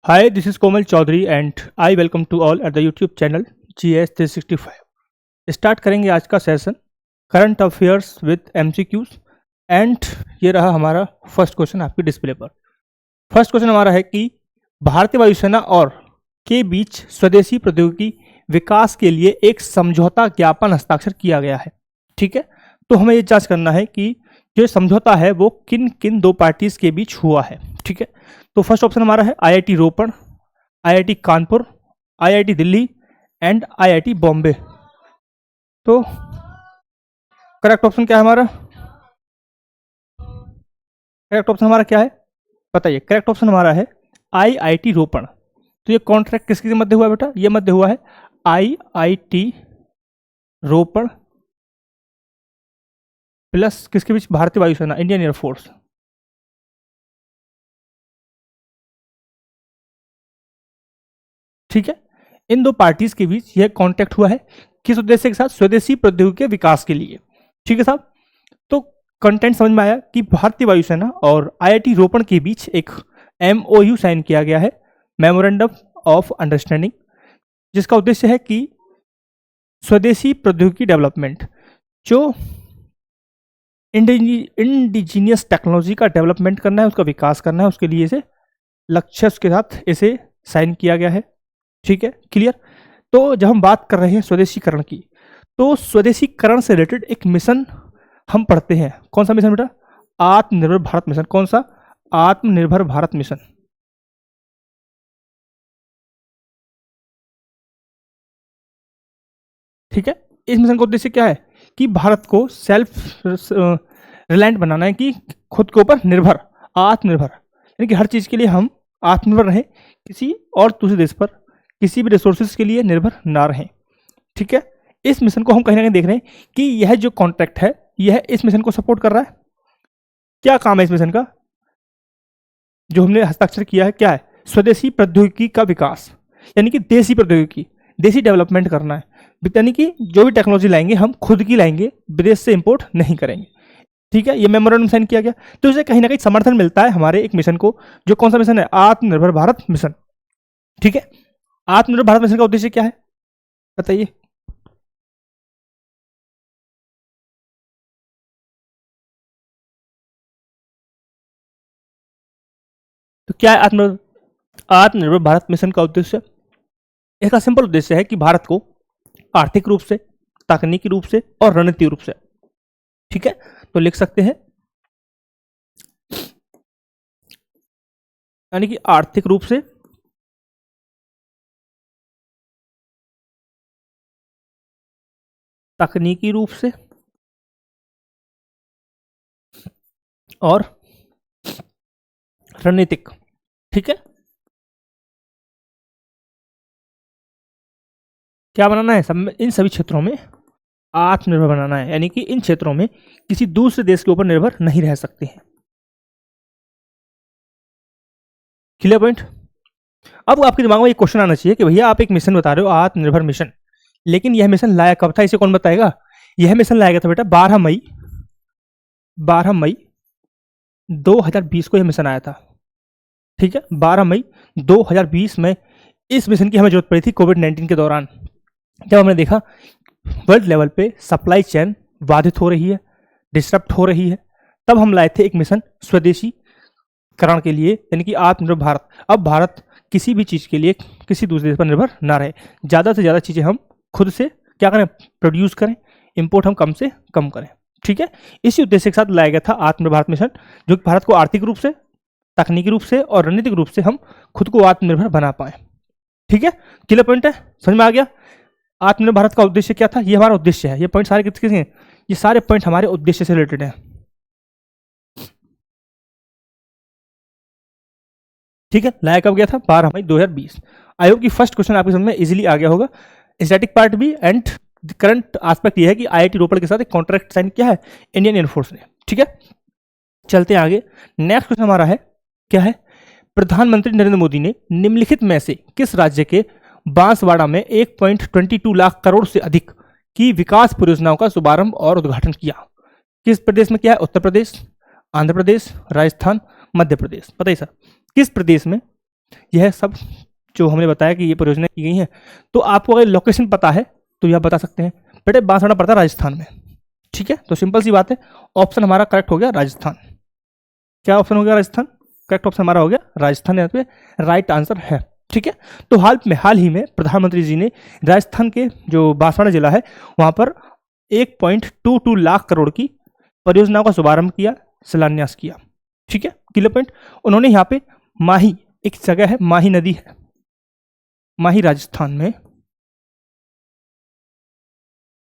Hi, this is Komal Chaudhary and I welcome to all at the YouTube channel GS 365। Start करेंगे आज का session current affairs with MCQs and ये रहा हमारा first question आपके display पर। First question हमारा है कि भारतीय वायुसेना और के बीच स्वदेशी प्रौद्योगिकी विकास के लिए एक समझौता ज्ञापन हस्ताक्षर किया गया है। ठीक है, तो हमें ये जांच करना है कि जो समझौता है वो किन किन दो पार्टीज के बीच हुआ है। ठीक है, तो फर्स्ट ऑप्शन हमारा है IIT Ropar, IIT Kanpur, IIT Delhi and IIT Bombay. तो करेक्ट ऑप्शन क्या है हमारा? करेक्ट ऑप्शन हमारा क्या है बताइए? करेक्ट ऑप्शन हमारा है IIT रोपड़। तो ये कॉन्ट्रैक्ट किसके मध्य हुआ है बेटा? ये मध्य हुआ है IIT रोपड़ प्लस किसके बीच? भारतीय वायुसेना, इंडियन एयरफोर्स। ठीक है, इन दो पार्टीज के बीच यह कॉन्ट्रैक्ट हुआ है किस उद्देश्य के साथ? स्वदेशी प्रौद्योगिकी के विकास के लिए। ठीक है साहब, तो कंटेंट समझ में आया कि भारतीय वायुसेना और IIT रोपड़ के बीच एक MOU साइन किया गया है, मेमोरेंडम ऑफ अंडरस्टैंडिंग, जिसका उद्देश्य है कि स्वदेशी प्रौद्योगिकी डेवलपमेंट, जो इंडिजीनियस टेक्नोलॉजी का डेवलपमेंट करना है, उसका विकास करना है, उसके लिए इसे लक्ष्य के साथ इसे साइन किया गया है। ठीक है, क्लियर। तो जब हम बात कर रहे हैं स्वदेशीकरण की, तो स्वदेशीकरण से रिलेटेड एक मिशन हम पढ़ते हैं। कौन सा मिशन बेटा? आत्मनिर्भर भारत मिशन। कौन सा? आत्मनिर्भर भारत मिशन। ठीक है, इस मिशन का उद्देश्य क्या है कि भारत को सेल्फ रिलायंट बनाना है, कि खुद के ऊपर निर्भर, आत्मनिर्भर, यानी कि हर चीज के लिए हम आत्मनिर्भर रहें, किसी और दूसरे देश पर किसी भी रिसोर्सेज के लिए निर्भर ना रहें। ठीक है, इस मिशन को हम कहीं ना कहीं देख रहे हैं कि यह जो कॉन्ट्रैक्ट है यह इस मिशन को सपोर्ट कर रहा है। क्या काम है इस मिशन का जो हमने हस्ताक्षर किया है? क्या है? स्वदेशी प्रौद्योगिकी का विकास, यानी कि देसी प्रौद्योगिकी, देसी डेवलपमेंट करना है, यानी कि जो भी टेक्नोलॉजी लाएंगे हम खुद की लाएंगे, विदेश से इंपोर्ट नहीं करेंगे। ठीक है, ये मेमोरेंडम साइन किया गया, तो इससे कहीं ना कहीं समर्थन मिलता है हमारे एक मिशन को, जो कौन सा मिशन है? आत्मनिर्भर भारत मिशन। ठीक है, आत्मनिर्भर भारत मिशन का उद्देश्य क्या है बताइए? तो क्या है आत्मनिर्भर भारत मिशन का उद्देश्य? इसका सिंपल उद्देश्य है कि भारत को आर्थिक रूप से, तकनीकी रूप से और रणनीतिक रूप से, ठीक है, तो लिख सकते हैं, यानी कि आर्थिक रूप से, तकनीकी रूप से और रणनीतिक। ठीक है, क्या बनाना है? सब इन सभी क्षेत्रों में आत्मनिर्भर बनाना है, यानी कि इन क्षेत्रों में किसी दूसरे देश के ऊपर निर्भर नहीं रह सकते हैं। Clear point? अब आपके दिमाग में एक क्वेश्चन आना चाहिए कि भैया आप एक मिशन बता रहे हो, आत्मनिर्भर मिशन, लेकिन यह मिशन लाया कब था? इसे कौन बताएगा? यह मिशन लाया गया था बेटा 12 मई 2020 को यह मिशन आया था। ठीक है, 12 मई 2020 में इस मिशन की हमें जरूरत पड़ी थी कोविड-19 के दौरान, जब हमने देखा वर्ल्ड लेवल पे सप्लाई चेन बाधित हो रही है, डिस्टर्ब हो रही है, तब हम लाए थे एक मिशन स्वदेशीकरण के लिए, यानी कि आत्मनिर्भर भारत। अब भारत किसी भी चीज़ के लिए किसी दूसरे देश पर निर्भर ना रहे, ज़्यादा से ज़्यादा चीज़ें हम खुद से क्या करें? प्रोड्यूस करें, इंपोर्ट हम कम से कम करें। ठीक है, इसी उद्देश्य के साथ लाया गया था आत्मनिर्भर भारत मिशन, जो कि भारत को आर्थिक रूप से, तकनीकी रूप से और रणनीतिक रूप से हम खुद को आत्मनिर्भर बना पाए। ठीक है, क्लियर पॉइंट है? समझ में आ गया आत्मनिर्भर भारत का उद्देश्य क्या था? ये हमारा उद्देश्य है। ये पॉइंट सारे किसके हैं? ये सारे पॉइंट हमारे उद्देश्य से रिलेटेड हैं। ठीक है, लाया कब गया था? 12 मई 2020। आई होप कि फर्स्ट क्वेश्चन आपके समझ में इजीली आ गया होगा। स्टैटिक पार्ट भी एंड करंट एस्पेक्ट ये है कि IIT रोपड़ के साथ एक कॉन्ट्रैक्ट साइन किया है इंडियन एयरफोर्स ने। ठीक है, चलते हैं आगे। नेक्स्ट क्वेश्चन हमारा है, क्या है? प्रधानमंत्री नरेंद्र मोदी ने निम्नलिखित में से किस राज्य के बांसवाड़ा में 1.22 लाख करोड़ से अधिक की विकास परियोजनाओं का शुभारंभ और उद्घाटन किया? किस प्रदेश में किया है? उत्तर प्रदेश, आंध्र प्रदेश, राजस्थान, मध्य प्रदेश। बताइए सर, किस प्रदेश में यह सब जो हमने बताया कि ये परियोजना की गई है। तो आपको अगर लोकेशन पता है तो यह बता सकते हैं। बेटे बांसवाड़ा पड़ता है राजस्थान में, ठीक है। तो सिंपल सी बात है, ऑप्शन हमारा करेक्ट हो गया राजस्थान। क्या ऑप्शन हो गया? राजस्थान। करेक्ट ऑप्शन हमारा हो गया राजस्थान, यहाँ पे राइट आंसर है, ठीक है। तो हाल ही में प्रधानमंत्री जी ने राजस्थान के जो बांसवाड़ा जिला है वहां पर 1.22 लाख करोड़ की परियोजनाओं का शुभारंभ किया, शिलान्यास किया, ठीक है। Clear point. उन्होंने यहाँ पे माही, एक जगह है माही नदी है, माही राजस्थान में,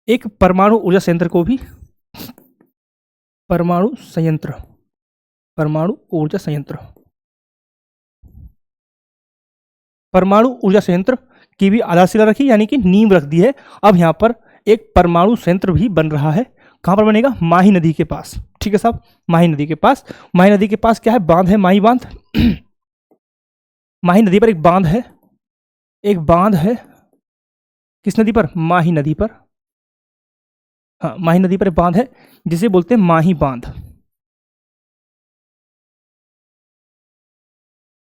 एक परमाणु ऊर्जा संयंत्र को भी, परमाणु ऊर्जा संयंत्र की भी आधारशिला रखी, यानी कि नींव रख दी है। अब यहाँ पर एक परमाणु संयंत्र भी बन रहा है। कहां पर बनेगा? माही नदी के पास, ठीक है साहब। माही नदी के पास, माही नदी के पास क्या है? बांध है, माही बांध। माही नदी पर एक बांध है, किस नदी पर? माही नदी पर। हाँ, माही नदी पर एक बांध है जिसे बोलते हैं माही बांध,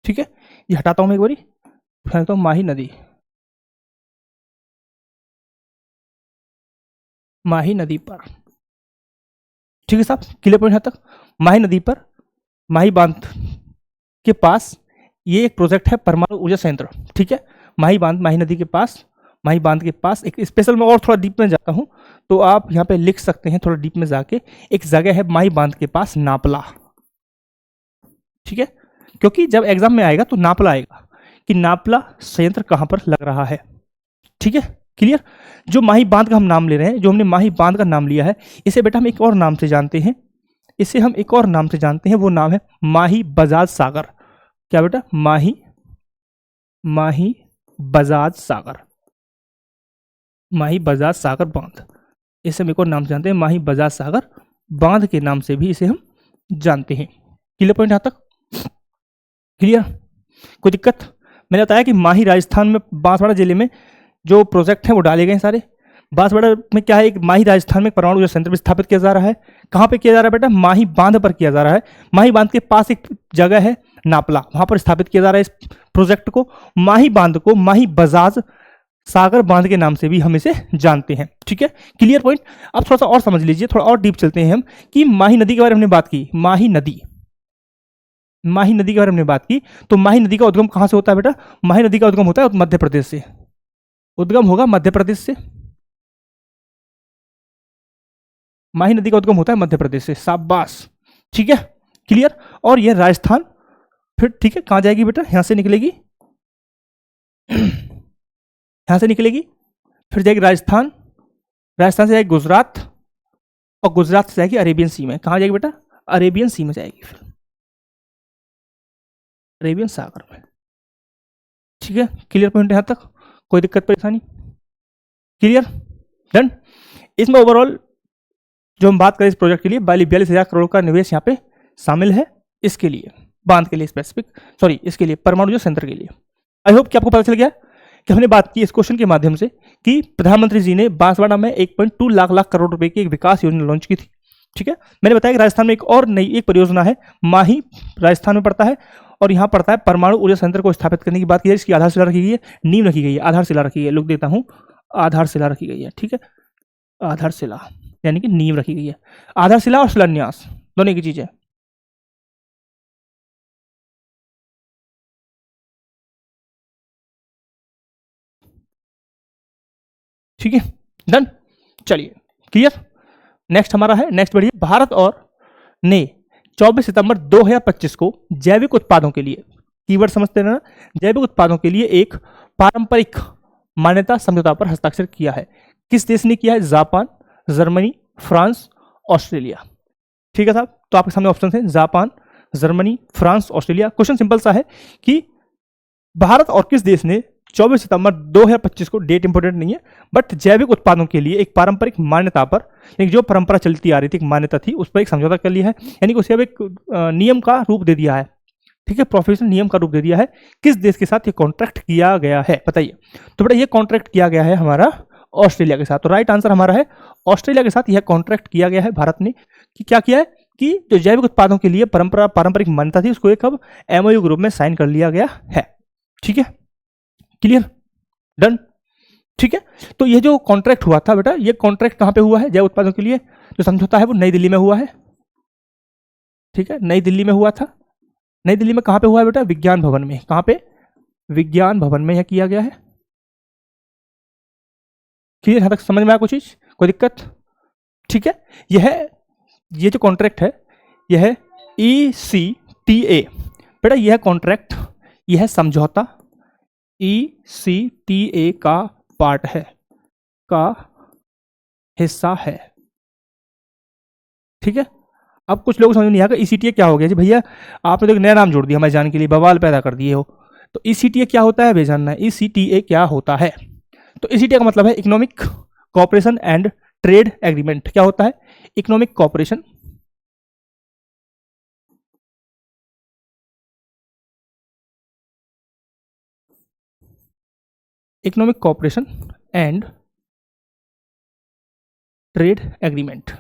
ठीक है। ये हटाता हूं मैं एक बारी, फेंकता हूं माही नदी, माही नदी पर, ठीक है साहब। क्लियर पॉइंट यहां तक। माही नदी पर, माही बांध के पास ये एक प्रोजेक्ट है परमाणु ऊर्जा संयंत्र, ठीक है। माही बांध, माही नदी के पास, माही बांध के पास एक स्पेशल, में और थोड़ा डीप में जाता हूं तो आप यहां पे लिख सकते हैं थोड़ा डीप में जाके, एक जगह है माही बांध के पास नापला, ठीक है। क्योंकि जब एग्जाम में आएगा तो नापला आएगा कि नापला संयंत्र कहां पर लग रहा है, ठीक है। क्लियर। जो माही बांध का हम नाम ले रहे हैं, जो हमने माही बांध का नाम लिया है, इसे बेटा हम एक और नाम से जानते हैं, वो नाम है माही बजाज सागर। क्या बेटा? माही बजाज सागर बांध, इसे हम एक और नाम से जानते हैं, माही बजाज सागर बांध के नाम से भी इसे हम जानते हैं। क्लियर पॉइंट यहां तक? क्लियर। कोई दिक्कत? मैंने बताया कि माही राजस्थान में, बांसवाड़ा जिले में जो प्रोजेक्ट हैं वो डाले गए सारे। बांसवाड़ा में क्या है? एक माही राजस्थान में परमाणु ऊर्जा संयंत्र स्थापित किया जा रहा है। कहां पे किया जा रहा है बेटा? माही बांध पर किया जा रहा है। माही बांध के पास एक जगह है नापला, वहां पर स्थापित किया जा रहा है इस प्रोजेक्ट को। माही बांध को माही बजाज सागर बांध के नाम से भी हम इसे जानते हैं, ठीक है। Clear point. अब थोड़ा सा और समझ लीजिए, थोड़ा और डीप चलते हैं हम, कि माही नदी के बारे में हमने बात की। माही नदी के बारे में हमने बात की, तो माही नदी का उद्गम कहां से होता है बेटा? माही नदी का उद्गम होता है मध्य प्रदेश से, उद्गम होगा मध्य प्रदेश से। माही नदी का उद्गम होता है मध्य प्रदेश से, शाबाश, ठीक है। क्लियर। और यह राजस्थान, फिर ठीक है, कहां जाएगी बेटा? यहां से निकलेगी, फिर जाएगी राजस्थान, राजस्थान से जाएगी गुजरात, और गुजरात से जाएगी अरेबियन सी में। कहां जाएगी बेटा? अरेबियन सी में जाएगी, फिर अरेबियन सागर में, ठीक है। क्लियर पॉइंट यहां तक? कोई दिक्कत परेशानी? Clear, done. इसमें ओवरऑल जो हम बात करें इस प्रोजेक्ट के लिए, 42,000 करोड़ का निवेश यहाँ पे शामिल है, इसके लिए, बांध के लिए स्पेसिफिक, सॉरी इसके लिए परमाणु ऊर्जा संयंत्र के लिए। आई होप कि आपको पता चल गया कि हमने बात की इस क्वेश्चन के माध्यम से कि प्रधानमंत्री जी ने बांसवाड़ा में 1.2 लाख करोड़ रुपए की एक विकास योजना लॉन्च की थी, ठीक है। मैंने बताया कि राजस्थान में एक और नई एक परियोजना है, माही राजस्थान में पड़ता है, और यहाँ पड़ता है परमाणु ऊर्जा संयंत्र को स्थापित करने की बात की है। इसकी आधारशिला रखी गई है, नींव रखी गई है, आधारशिला रखी है, लिख देता हूँ, आधारशिला रखी गई है, ठीक है। आधारशिला यानी कि नींव रखी गई है। आधारशिला और शिलान्यास दोनों की चीज है, ठीक है, डन। चलिए, क्लियर। नेक्स्ट हमारा है, नेक्स्ट बढ़िए। भारत और ने 24 सितंबर 2025 को जैविक उत्पादों के लिए, कीवर्ड समझते हैं ना, जैविक उत्पादों के लिए एक पारंपरिक मान्यता समझौता पर हस्ताक्षर किया है। किस देश ने किया है? जापान, जर्मनी, फ्रांस, ऑस्ट्रेलिया, ठीक है साहब। तो आपके सामने ऑप्शन है Japan, Germany, France, Australia. Question simple सा है कि भारत और किस देश ने 24 सितंबर 2025 को, डेट इंपोर्टेंट नहीं है, बट जैविक उत्पादों के लिए एक पारंपरिक मान्यता पर, यानी जो परंपरा चलती आ रही थी, एक मान्यता थी, उस पर एक समझौता कर लिया है, यानी कि उसे अब एक नियम का रूप दे दिया है, ठीक है, प्रोफेशनल नियम का रूप दे दिया है। किस देश के साथ ये कॉन्ट्रैक्ट किया गया है बताइए? तो बेटा ये कॉन्ट्रैक्ट किया गया है हमारा ऑस्ट्रेलिया के साथ। तो राइट आंसर हमारा है ऑस्ट्रेलिया के साथ यह कॉन्ट्रैक्ट किया गया है भारत ने। कि क्या किया है कि जो जैविक उत्पादों के लिए पारंपरिक मान्यता थी, उसको एक अब एमओयू ग्रुप में साइन कर लिया गया है, ठीक है, क्लियर, डन। ठीक है, तो ये जो कॉन्ट्रैक्ट हुआ था बेटा, ये कॉन्ट्रैक्ट कहाँ पे हुआ है? जय उत्पादन के लिए जो समझौता है वो नई दिल्ली में हुआ है। ठीक है, नई दिल्ली में हुआ था। नई दिल्ली में कहाँ पे हुआ है बेटा? विज्ञान भवन में। कहाँ पे? विज्ञान भवन में यह किया गया है। क्लियर, यहाँ तक समझ में आया? कोई चीज, कोई दिक्कत? ठीक है, ये जो कॉन्ट्रैक्ट है यह है ECTA बेटा, यह कॉन्ट्रैक्ट, यह समझौता ECTA का पार्ट है, का हिस्सा है। ठीक है, अब कुछ लोग समझ नहीं आएगा ECTA क्या हो गया जी भैया, आपने तो एक नया नाम जोड़ दिया हमारे जान के लिए, बवाल पैदा कर दिए हो। तो ECTA क्या होता है, बेजानना है ECTA क्या होता है। तो ECTA का मतलब है economic cooperation and trade agreement. क्या होता है? Economic cooperation, economic cooperation and trade agreement.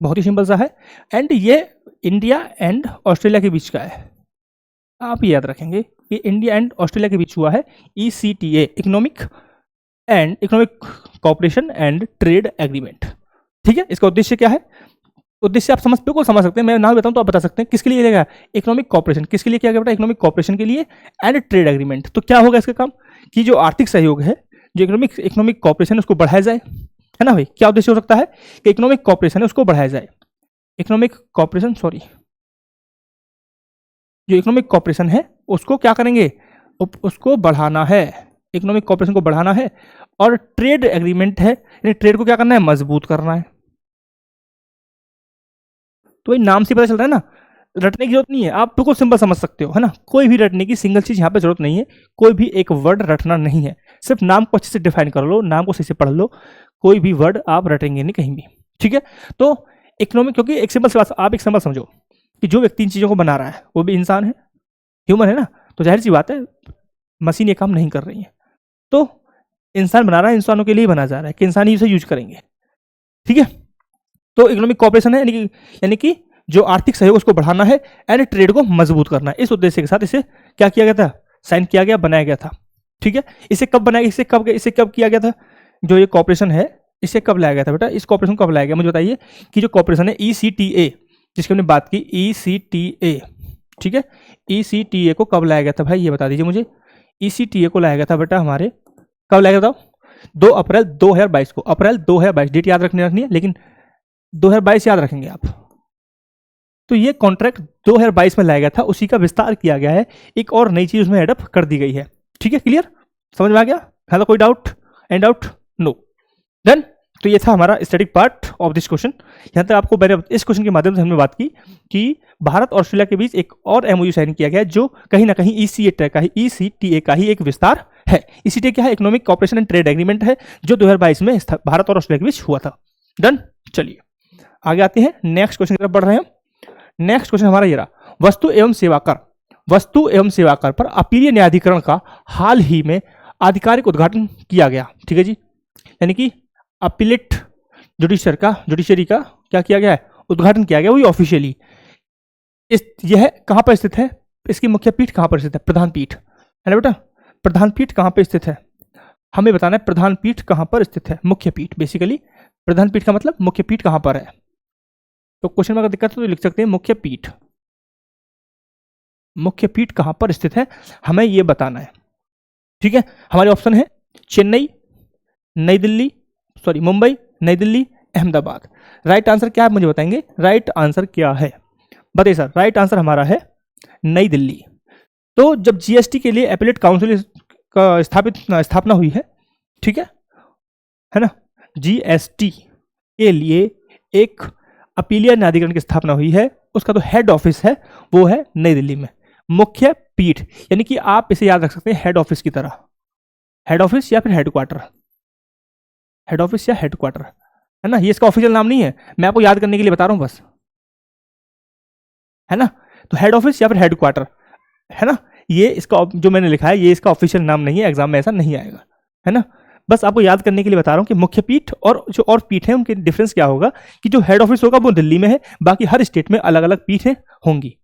बहुत ही सिंपल सा है, एंड ये इंडिया एंड ऑस्ट्रेलिया के बीच का है। आप याद रखेंगे कि इंडिया एंड ऑस्ट्रेलिया के बीच हुआ है ECTA, economic cooperation and trade agreement. ठीक है, इसका उद्देश्य क्या है? उद्देश्य आप बिल्कुल समझ सकते हैं, मैं नाम बताऊं तो आप बता सकते हैं किसके लिए किया गया। इकोनॉमिक कोऑपरेशन, किसके लिए किया गया बेटा? इकोनॉमिक कोऑपरेशन के लिए, एंड ट्रेड एग्रीमेंट। तो क्या होगा इसका काम कि जो आर्थिक सहयोग है, जो इकोनॉमिक कोऑपरेशन उसको बढ़ाया जाए, है ना भाई? क्या उद्देश्य हो सकता है कि इकोनॉमिक कोऑपरेशन है उसको बढ़ाया जाए। इकोनॉमिक कोऑपरेशन, सॉरी, जो इकोनॉमिक कोऑपरेशन है उसको क्या करेंगे? उसको बढ़ाना है, इकोनॉमिक कोऑपरेशन को बढ़ाना है। और ट्रेड एग्रीमेंट है, यानी ट्रेड को क्या करना है? मजबूत करना है। तो भाई नाम से पता चल रहा है ना, रटने की जरूरत नहीं है, आप बिल्कुल सिंपल समझ सकते हो, है ना? कोई भी रटने की सिंगल चीज यहाँ पे जरूरत नहीं है, कोई भी एक वर्ड रटना नहीं है, सिर्फ नाम को अच्छे से डिफाइन कर लो, नाम को सही से पढ़ लो, कोई भी वर्ड आप रटेंगे नहीं कहीं भी। ठीक है, तो इकोनॉमिक, क्योंकि एक सिंपल सी बात, आप एक सिंपल समझो कि जो व्यक्ति इन चीजों को बना रहा है वो भी इंसान है, ह्यूमन है ना, तो जाहिर सी बात है मशीन ये काम नहीं कर रही है, तो इंसान बना रहा है, इंसानों के लिए बना जा रहा है कि इंसान ही उसे यूज करेंगे। ठीक है, तो इकोनॉमिक कोऑपरेशन है, यानी कि जो आर्थिक सहयोग उसको बढ़ाना है, एंड ट्रेड को मजबूत करना है। इस उद्देश्य के साथ इसे क्या किया गया था? साइन किया गया, बनाया गया था। ठीक है, इसे कब बनाया, इसे कब किया गया था? जो ये कॉपरेशन है इसे कब लाया गया था बेटा? इस कॉपरेशन कब लाया गया मुझे बताइए, कि जो कॉपरेशन है ECTA जिसकी हमने बात की, ECTA, ठीक है, ECTA को कब लाया गया था भाई, ये बता दीजिए मुझे। ECTA को लाया गया था बेटा हमारे, कब लाया गया था? 2 अप्रैल 2022 को। अप्रैल 2022, डेट याद रखनी है, लेकिन 2022 याद रखेंगे आप। तो ये कॉन्ट्रैक्ट 2022 में लाया गया था, उसी का विस्तार किया गया है, एक और नई चीज उसमें एडअप कर दी गई है। ठीक है, क्लियर, समझ में आ गया? है तो कोई doubt? And doubt? No, done. तो ये था हमारा static part of this question. यहाँ तक आपको मैंने इस क्वेश्चन के माध्यम से हमने बात की कि भारत और ऑस्ट्रेलिया के बीच एक और MOU साइन किया गया है, जो कहीं ना कहीं ECTA का ही एक विस्तार है। ECTA क्या है? Economic cooperation and trade agreement है, जो 2022 में भारत और ऑस्ट्रेलिया के बीच हुआ था। डन, चलिए आगे आते हैं, नेक्स्ट क्वेश्चन की तरफ बढ़ रहे हैं। नेक्स्ट क्वेश्चन हमारा ये रहा, वस्तु एवं सेवा कर पर अपीलीय न्यायाधिकरण का हाल ही में आधिकारिक उद्घाटन किया गया। ठीक है जी, यानी कि अपीलेट जुडिशरी का क्या किया गया है? उद्घाटन किया गया, वही ऑफिशियली। यह कहां पर स्थित है? इसकी मुख्य पीठ कहां पर स्थित है? प्रधान पीठ, है ना बेटा? प्रधान पीठ कहां पर स्थित है, हमें बताना है। प्रधान पीठ कहां पर स्थित है? मुख्य पीठ, बेसिकली प्रधान पीठ का मतलब मुख्य पीठ कहां पर है। तो क्वेश्चन में अगर दिक्कत हो तो लिख सकते हैं मुख्य पीठ कहां पर स्थित है, हमें यह बताना है। ठीक है, हमारे ऑप्शन है चेन्नई, मुंबई, नई दिल्ली, अहमदाबाद। राइट आंसर क्या है मुझे बताएंगे? राइट आंसर क्या है बताइए सर? राइट आंसर हमारा है नई दिल्ली। तो जब GST के लिए एपेलेट काउंसिल का स्थापना हुई है, ठीक है ना, GST के लिए एक अपीलीय न्यायाधिकरण की स्थापना हुई है, उसका तो हेड ऑफिस है वो है नई दिल्ली में। मुख्य पीठ, यानी कि आप इसे याद रख सकते हैं हेड ऑफिस की तरह, हेड ऑफिस या फिर हेडक्वार्टर, हेड ऑफिस या हेडक्वार्टर, है ना? ये इसका ऑफिशियल नाम नहीं है, मैं आपको याद करने के लिए बता रहा हूं बस, है ना? तो हेड ऑफिस या फिर हेडक्वार्टर, है ना? ये इसका जो मैंने लिखा है ये इसका ऑफिशियल नाम नहीं है, एग्जाम में ऐसा नहीं आएगा, है ना? बस आपको याद करने के लिए बता रहा हूँ कि मुख्य पीठ और जो और पीठ है उनके डिफरेंस क्या होगा कि जो हेड ऑफिस होगा वो दिल्ली में है, बाकी हर स्टेट में अलग अलग पीठें होंगी।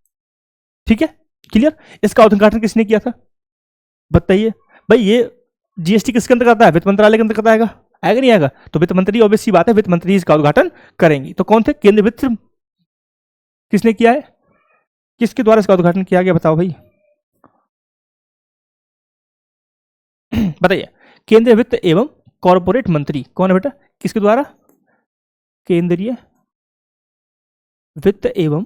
ठीक है, क्लियर। इसका उद्घाटन किसने किया था बताइए भाई। ये जीएसटी किसके अंतर्गत आता है? वित्त मंत्रालय के अंतर्गत आएगा, आएगा नहीं आएगा? तो वित्त मंत्री, ऑब्वियस सी बात है, वित्त मंत्री इसका उद्घाटन करेंगी। तो कौन थे? केंद्रीय वित्त किसने किया है? किसके द्वारा इसका उद्घाटन किया गया बताओ भाई? बताइए। केंद्रीय वित्त एवं कॉरपोरेट मंत्री कौन है बेटा? किसके द्वारा? केंद्रीय वित्त एवं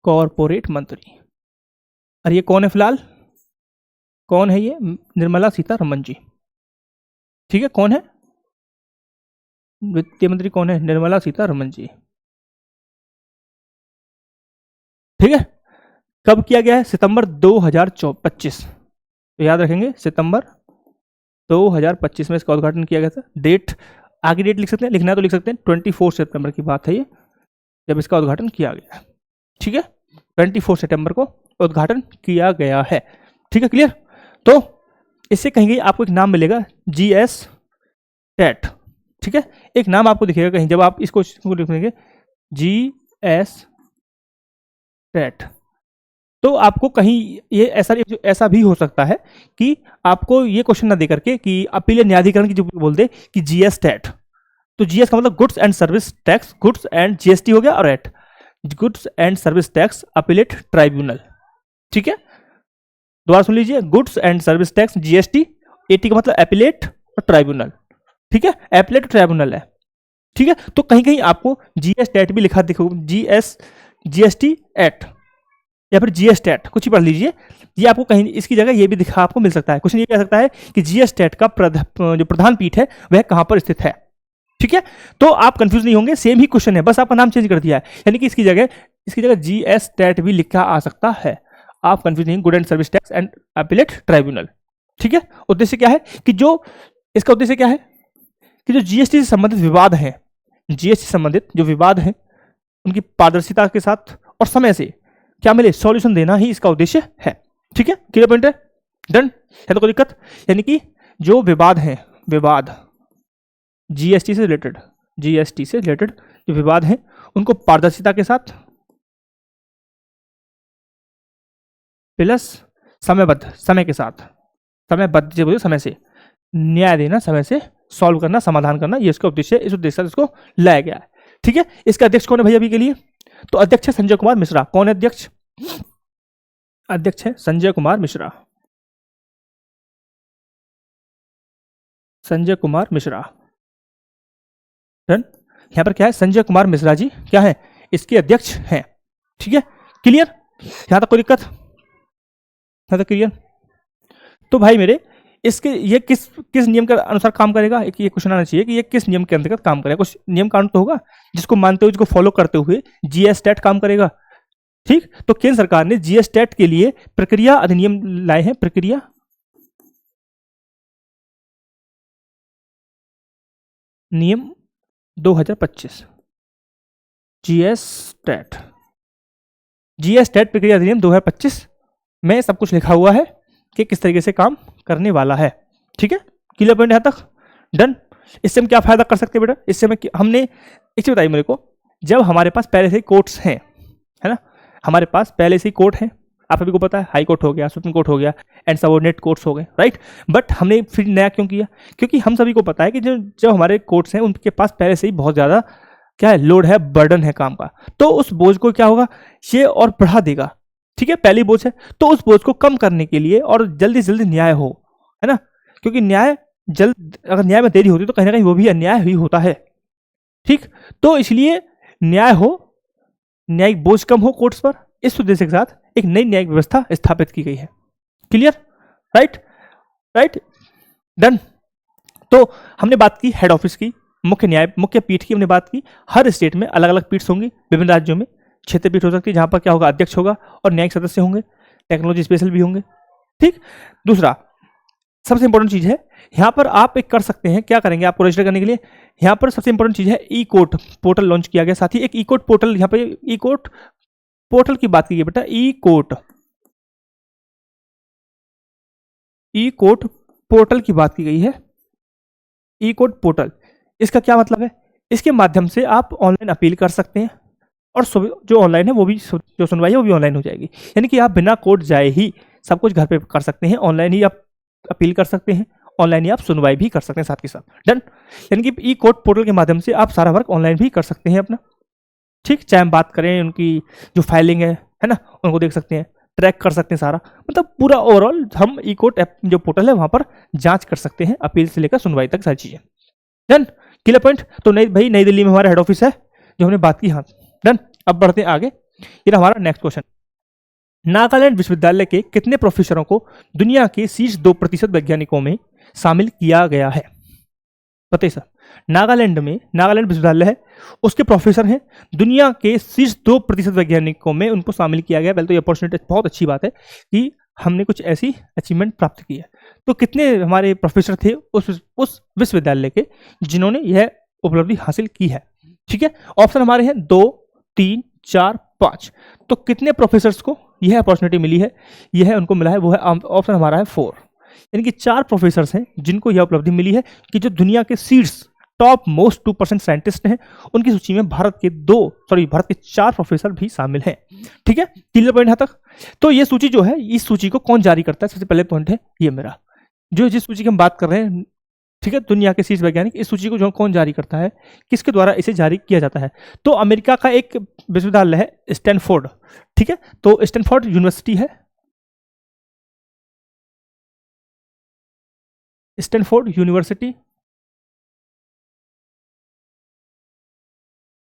कॉरपोरेट मंत्री। और ये कौन है फिलहाल? कौन है ये? निर्मला सीतारमन जी। ठीक है, कौन है वित्त मंत्री? कौन है? निर्मला सीतारमन जी। ठीक है, कब किया गया है? सितंबर 2025। तो याद रखेंगे, सितंबर 2025 में इसका उद्घाटन किया गया था। डेट, आगे डेट लिख सकते हैं, लिखना है तो लिख सकते हैं, 24 सितंबर की बात है ये, जब इसका उद्घाटन किया गया। ठीक है, 24 सितंबर को उद्घाटन किया गया है। ठीक है, क्लियर। तो इससे कहीं आपको एक नाम मिलेगा, जीएस टेट। ठीक है, एक नाम आपको दिखेगा कहीं जब आप इसको लिखेंगे, जीएस टेट। तो आपको कहीं ये ऐसा भी हो सकता है कि आपको ये क्वेश्चन ना दे करके कि अपीलीय न्यायाधिकरण की जो बोल दे कि जीएस टेट। तो जीएस का मतलब goods and service tax, goods and GST हो गया, और AT goods and service tax appellate tribunal. ठीक है, दोबारा सुन लीजिए, goods and service tax GST, AT का मतलब अपीलेट और ट्राइब्यूनल। ठीक है, अपीलेट ट्राइब्यूनल है। ठीक है, तो कहीं कहीं आपको जीएस टेट भी लिखा दिखो, जीएसटी एक्ट या फिर जीएस टेट, कुछ ही पढ़ लीजिए। ये आपको कहीं इसकी जगह ये भी दिखा आपको मिल सकता है। क्वेश्चन ये कह सकता है कि जीएस टेट का जो प्रधान पीठ है वह कहां पर स्थित है। ठीक है, तो आप कंफ्यूज नहीं होंगे, सेम ही क्वेश्चन है, बस आपका नाम चेंज कर दिया है, यानी कि इसकी जगह जीएस टेट भी लिखा आ सकता है। आप कंफ्यूज नहीं, good and service tax and appellate tribunal. ठीक है, उद्देश्य क्या है कि इसका उद्देश्य क्या है कि जो जीएसटी से संबंधित विवाद हैं, जीएसटी संबंधित जो विवाद हैं उनकी पारदर्शिता के साथ और समय से क्या मिले, सॉल्यूशन देना ही इसका उद्देश्य है। ठीक है, क्लियर पॉइंट है, डन है तो कोई दिक्कत? यानी कि जो विवाद हैं, विवाद जीएसटी से रिलेटेड जो विवाद हैं उनको पारदर्शिता के साथ प्लस समय के साथ, समय से न्याय देना, समय से सॉल्व करना, समाधान करना, ये इसका उद्देश्य है। इस उद्देश्य से इसको लाया गया है। ठीक है, इसका अध्यक्ष कौन है भैया अभी के लिए? तो अध्यक्ष है संजय कुमार मिश्रा। कौन है अध्यक्ष? अध्यक्ष है संजय कुमार मिश्रा। संजय कुमार मिश्रा, डन। यहां पर क्या है? संजय कुमार मिश्रा जी क्या है? इसके अध्यक्ष हैं। ठीक है, क्लियर, यहां तक कोई दिक्कत? यहां तक क्लियर? तो भाई मेरे ये किस नियम के अनुसार काम करेगा? एक ये क्वेश्चन आना चाहिए कि ये किस नियम के अंतर्गत काम करेगा। कुछ नियम कानून तो होगा जिसको मानते हुए, जिसको फॉलो करते हुए जीएस टेट काम करेगा। ठीक, तो केंद्र सरकार ने जीएस टेट के लिए प्रक्रिया अधिनियम लाए हैं, प्रक्रिया नियम 2025, जीएस टेट प्रक्रिया अधिनियम 2025 में सब कुछ लिखा हुआ है कि किस तरीके से काम करने वाला है। ठीक है, क्लियर पॉइंट यहां तक, डन। इससे हम क्या फायदा कर सकते हैं बेटा? इससे हमने एक चीज बताई मेरे को, जब हमारे पास पहले से कोर्ट्स हैं, है ना, हमारे पास पहले से ही कोर्ट हैं, आप सभी को पता है, हाई कोर्ट हो गया, सुप्रीम कोर्ट हो गया, एंड सबऑर्डिनेट कोर्ट्स हो गए, राइट। बट हमने फिर नया क्यों किया? क्योंकि हम सभी को पता है कि जो हमारे कोर्ट्स हैं उनके पास पहले से ही बहुत ज्यादा क्या है, लोड है, बर्डन है काम का। तो उस बोझ को क्या होगा, ये और बढ़ा देगा। ठीक है, पहली बोझ है, तो उस बोझ को कम करने के लिए और जल्दी से जल्दी न्याय हो, है ना, क्योंकि अगर न्याय में देरी होती तो कहीं ना कहीं वो भी अन्याय ही होता है। ठीक, तो इसलिए न्याय हो, न्यायिक बोझ कम हो कोर्ट्स पर, इस उद्देश्य के साथ एक नई न्यायिक व्यवस्था स्थापित की गई है। Clear, right, done. तो हमने बात की हेड ऑफिस की, मुख्य पीठ की हमने बात की। हर स्टेट में अलग अलग पीठ होंगी, विभिन्न राज्यों में क्षेत्रीय पीठ हो सकती है, जहां पर क्या होगा, अध्यक्ष होगा और न्यायिक सदस्य होंगे, टेक्नोलॉजी स्पेशल भी होंगे। ठीक, दूसरा सबसे इंपॉर्टेंट चीज है, यहां पर आप एक कर सकते हैं, क्या करेंगे आपको रजिस्टर करने के लिए, यहां पर सबसे इंपॉर्टेंट चीज है ई कोर्ट पोर्टल लॉन्च किया गया। साथ ही एक ई कोर्ट पोर्टल, यहां पे ई कोर्ट पोर्टल की बात की गई बेटा, ई कोर्ट ई कोर्ट पोर्टल की बात की गई है। ई कोर्ट पोर्टल, इसका क्या मतलब है? इसके माध्यम से आप ऑनलाइन अपील कर सकते हैं और जो ऑनलाइन है वो भी, जो सुनवाई है वो भी ऑनलाइन हो जाएगी। यानी कि आप बिना कोर्ट जाए ही सब कुछ घर पे कर सकते हैं, ऑनलाइन ही आप अपील कर सकते हैं, ऑनलाइन ही आप सुनवाई भी कर सकते हैं साथ के साथ। डन। यानी कि ई कोर्ट पोर्टल के माध्यम से आप सारा वर्क ऑनलाइन भी कर सकते हैं अपना। ठीक, चाहे हम बात करें उनकी जो फाइलिंग है ना, उनको देख सकते हैं, ट्रैक कर सकते हैं सारा, मतलब पूरा ओवरऑल हम ई कोर्ट ऐप जो पोर्टल है वहां पर जांच कर सकते हैं, अपील से लेकर सुनवाई तक सारी चीजें। Done, clear point. तो नई दिल्ली में हमारा हेड ऑफिस है जो हमने बात की। हाँ, डन। अब बढ़ते हैं आगे। ये हमारा नेक्स्ट क्वेश्चन, नागालैंड विश्वविद्यालय के कितने प्रोफेसरों को दुनिया के शीर्ष 2% वैज्ञानिकों में शामिल किया गया है? बताइए सर। नागालैंड विश्वविद्यालय है, उसके प्रोफेसर हैं, दुनिया के शीर्ष 2% वैज्ञानिकों में उनको शामिल किया गया। पहले तो ये अपॉर्चुनिटी बहुत अच्छी बात है कि हमने कुछ ऐसी अचीवमेंट प्राप्त की है। तो कितने हमारे प्रोफेसर थे उस विश्वविद्यालय के जिन्होंने यह उपलब्धि हासिल की है? ठीक है, ऑप्शन हमारे हैं 2, 3, 4, 5। तो कितने प्रोफेसर्स को यह अपॉर्चुनिटी मिली है, यह उनको मिला है, वो है ऑप्शन हमारा है 4। यानी कि 4 प्रोफेसर्स हैं जिनको यह उपलब्धि मिली है कि जो दुनिया के शीर्ष टॉप मोस्ट 2% साइंटिस्ट हैं, उनकी सूची में भारत के 4 प्रोफेसर भी शामिल हैं। ठीक है, क्लियर पॉइंट यहां तक। तो ये सूची जो है, इस सूची को कौन जारी करता है? सबसे पहले पॉइंट है ये मेरा, जिस सूची की हम बात कर रहे हैं, ठीक है, दुनिया के शीर्ष वैज्ञानिक, इस सूची को जो कौन जारी करता है, किसके द्वारा इसे जारी किया जाता है? तो अमेरिका का एक विश्वविद्यालय है स्टैनफोर्ड। ठीक है, तो स्टैनफोर्ड यूनिवर्सिटी है, स्टैनफोर्ड यूनिवर्सिटी,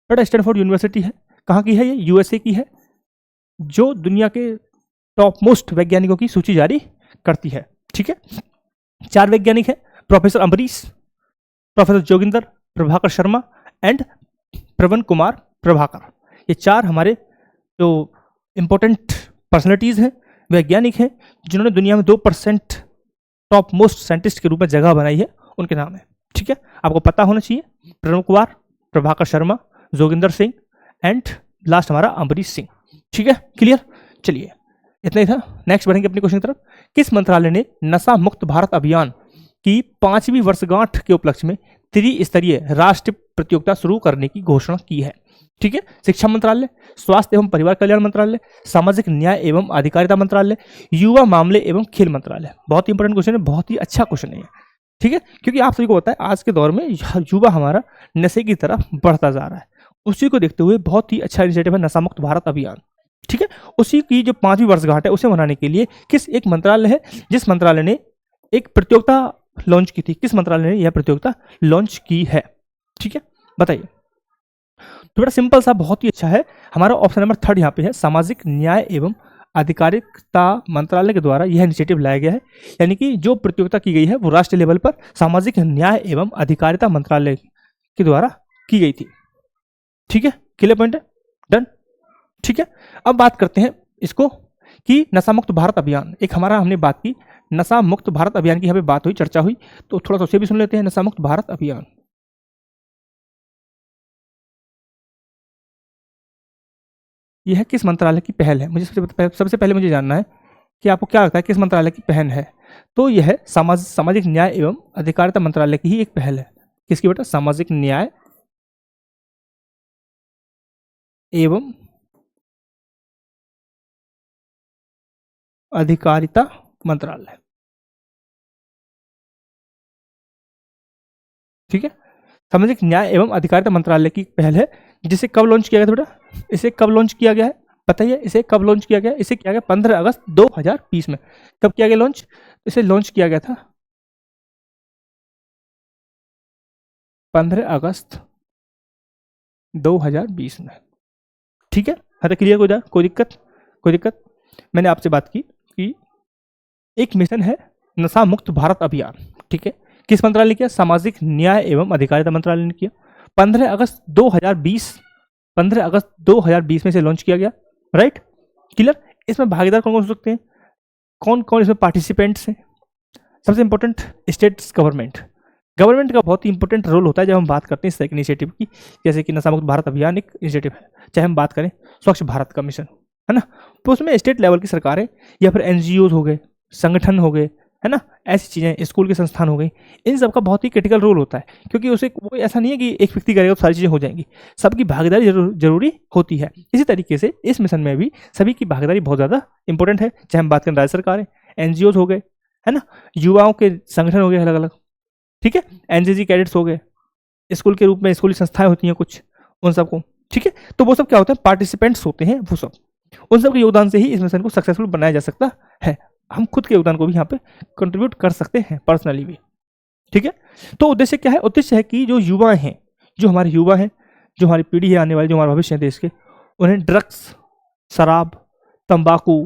स्टैनफोर्ड यूनिवर्सिटी है। कहाँ की है ये? यूएसए की है, जो दुनिया के टॉप मोस्ट वैज्ञानिकों की सूची जारी करती है। ठीक है, 4 वैज्ञानिक हैं, professor Ambarish, professor Joginder Prabhakar Sharma and प्रवन कुमार प्रभाकर। ये 4 हमारे जो इंपॉर्टेंट पर्सनैलिटीज हैं, वैज्ञानिक हैं, जिन्होंने दुनिया में 2% टॉप मोस्ट साइंटिस्ट के रूप में जगह बनाई है, उनके नाम है। ठीक है, आपको पता होना चाहिए, प्रवन कुमार, प्रभाकर शर्मा, जोगिंदर सिंह एंड लास्ट हमारा अम्बरीश सिंह। ठीक है, क्लियर। चलिए, इतना ही था। नेक्स्ट बढ़ेंगे अपने क्वेश्चन की तरफ। किस मंत्रालय ने नशा मुक्त भारत अभियान की 5वीं वर्षगांठ के उपलक्ष्य में त्रिस्तरीय राष्ट्रीय प्रतियोगिता शुरू करने की घोषणा की है? ठीक है, शिक्षा मंत्रालय, स्वास्थ्य एवं परिवार कल्याण मंत्रालय, सामाजिक न्याय एवं अधिकारिता मंत्रालय, युवा मामले एवं खेल मंत्रालय। बहुत ही इंपॉर्टेंट क्वेश्चन है, बहुत ही अच्छा क्वेश्चन है। ठीक है, क्योंकि आप सभी को पता है आज के दौर में युवा हमारा नशे की तरफ बढ़ता जा रहा है, उसी को देखते हुए बहुत ही अच्छा इनिशिएटिव है नशा मुक्त भारत अभियान। ठीक है, उसी की जो 5वीं वर्षगांठ है उसे मनाने के लिए एक मंत्रालय है जिस मंत्रालय ने एक प्रतियोगिता लॉन्च की थी? किस मंत्रालय ने यह प्रतियोगिता लॉन्च की है? ठीक है, बताइए। तो बड़ा सिंपल सा, बहुत ही अच्छा है। हमारा ऑप्शन नंबर 3 यहाँ पे है, सामाजिक न्याय एवं अधिकारिता मंत्रालय के द्वारा यह इनिशिएटिव लाया गया है। यानी कि जो प्रतियोगिता की गई है वो राष्ट्रीय लेवल पर सामाजिक न्याय एवं अधिकारिता मंत्रालय के द्वारा की गई थी। ठीक है, क्लियर पॉइंट है, डन। ठीक है, अब बात करते हैं इसको कि नशा मुक्त भारत अभियान, एक हमारा हमने बात की, नशा मुक्त भारत अभियान की हमें बात हुई, चर्चा हुई, तो थोड़ा सा उसे भी सुन लेते हैं। नशा मुक्त भारत अभियान यह किस मंत्रालय की पहल है? मुझे सबसे पहले मुझे जानना है कि आपको क्या लगता है किस मंत्रालय की पहल है? तो यह सामाजिक न्याय एवं अधिकारिता मंत्रालय की ही एक पहल है। किसकी बेटा? सामाजिक न्याय एवं अधिकारिता मंत्रालय। ठीक है, सामाजिक न्याय एवं अधिकारिता मंत्रालय की पहल है, जिसे कब लॉन्च किया गया था बेटा? इसे कब लॉन्च किया गया है बताइए? इसे कब लॉन्च किया गया? इसे किया गया 15 अगस्त 2020 में। कब किया गया लॉन्च? इसे लॉन्च किया गया था 15 अगस्त 2020 में। ठीक है, हर क्लियर हो जाए, कोई दिक्कत? मैंने आपसे बात की कि एक मिशन है नशा मुक्त भारत अभियान। ठीक है, किस मंत्रालय ने किया? सामाजिक न्याय एवं अधिकारिता मंत्रालय ने किया। 15 अगस्त 2020 में इसे लॉन्च किया गया। Right, clear. इसमें भागीदार कौन कौन हो सकते हैं? कौन कौन इसमें पार्टिसिपेंट्स हैं? सबसे इंपॉर्टेंट स्टेट्स गवर्नमेंट का बहुत ही इंपॉर्टेंट रोल होता है जब हम बात करते हैं इस तरह के इनिशिएटिव की। जैसे कि नशा मुक्त भारत अभियान एक इनिशिएटिव है, चाहे हम बात करें स्वच्छ भारत का मिशन, है ना, तो उसमें स्टेट लेवल की सरकारें या फिर एनजीओ हो गए, संगठन हो गए, है ना, ऐसी चीज़ें, स्कूल के संस्थान हो गई, इन सब का बहुत ही क्रिटिकल रोल होता है, क्योंकि उसे कोई ऐसा नहीं है कि एक व्यक्ति करेगा तो सारी चीज़ें हो जाएंगी, सबकी भागीदारी जरूरी होती है। इसी तरीके से इस मिशन में भी सभी की भागीदारी बहुत ज़्यादा इंपॉर्टेंट है, चाहे हम बात करें राज्य सरकारें, एनजीओ हो गए, है ना, युवाओं के संगठन हो गए अलग अलग, ठीक है, एनसीसी कैडेट्स हो गए, स्कूल के रूप में स्कूली संस्थाएं होती हैं कुछ, उन सबको, ठीक है, तो वो सब क्या होता है, पार्टिसिपेंट्स होते हैं वो सब, उन सब के योगदान से ही इस मिशन को सक्सेसफुल बनाया जा सकता है। हम खुद के योगदान को भी यहाँ पे कंट्रीब्यूट कर सकते हैं पर्सनली भी, ठीक है। तो उद्देश्य क्या है, उद्देश्य है कि जो युवा हैं, जो हमारे युवा हैं, जो हमारी पीढ़ी है आने वाली, जो हमारा भविष्य है देश के, उन्हें ड्रग्स, शराब, तंबाकू,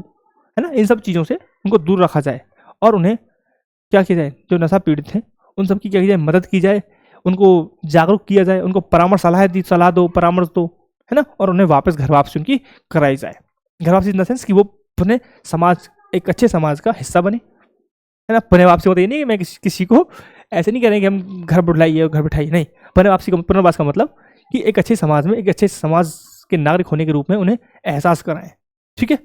है ना, इन सब चीज़ों से उनको दूर रखा जाए और उन्हें क्या किया जाए, जो नशा पीड़ित हैं उन सब की क्या की जाए, मदद की जाए, उनको जागरूक किया जाए, उनको परामर्श सलाह दो, परामर्श दो, है ना, और उन्हें वापस घर वापसी उनकी कराई जाए। घर वापसी इन द सेंस कि वो अपने समाज, एक अच्छे समाज का हिस्सा बने, है ना। पुनः वापसी होता ये नहीं कि मैं किसी को ऐसे नहीं कह रहे कि हम घर बुलाइए घर बिठाइए, नहीं, पुनर्वास का मतलब कि एक अच्छे समाज में, एक अच्छे समाज के नागरिक होने के रूप में उन्हें एहसास कराएं, ठीक है।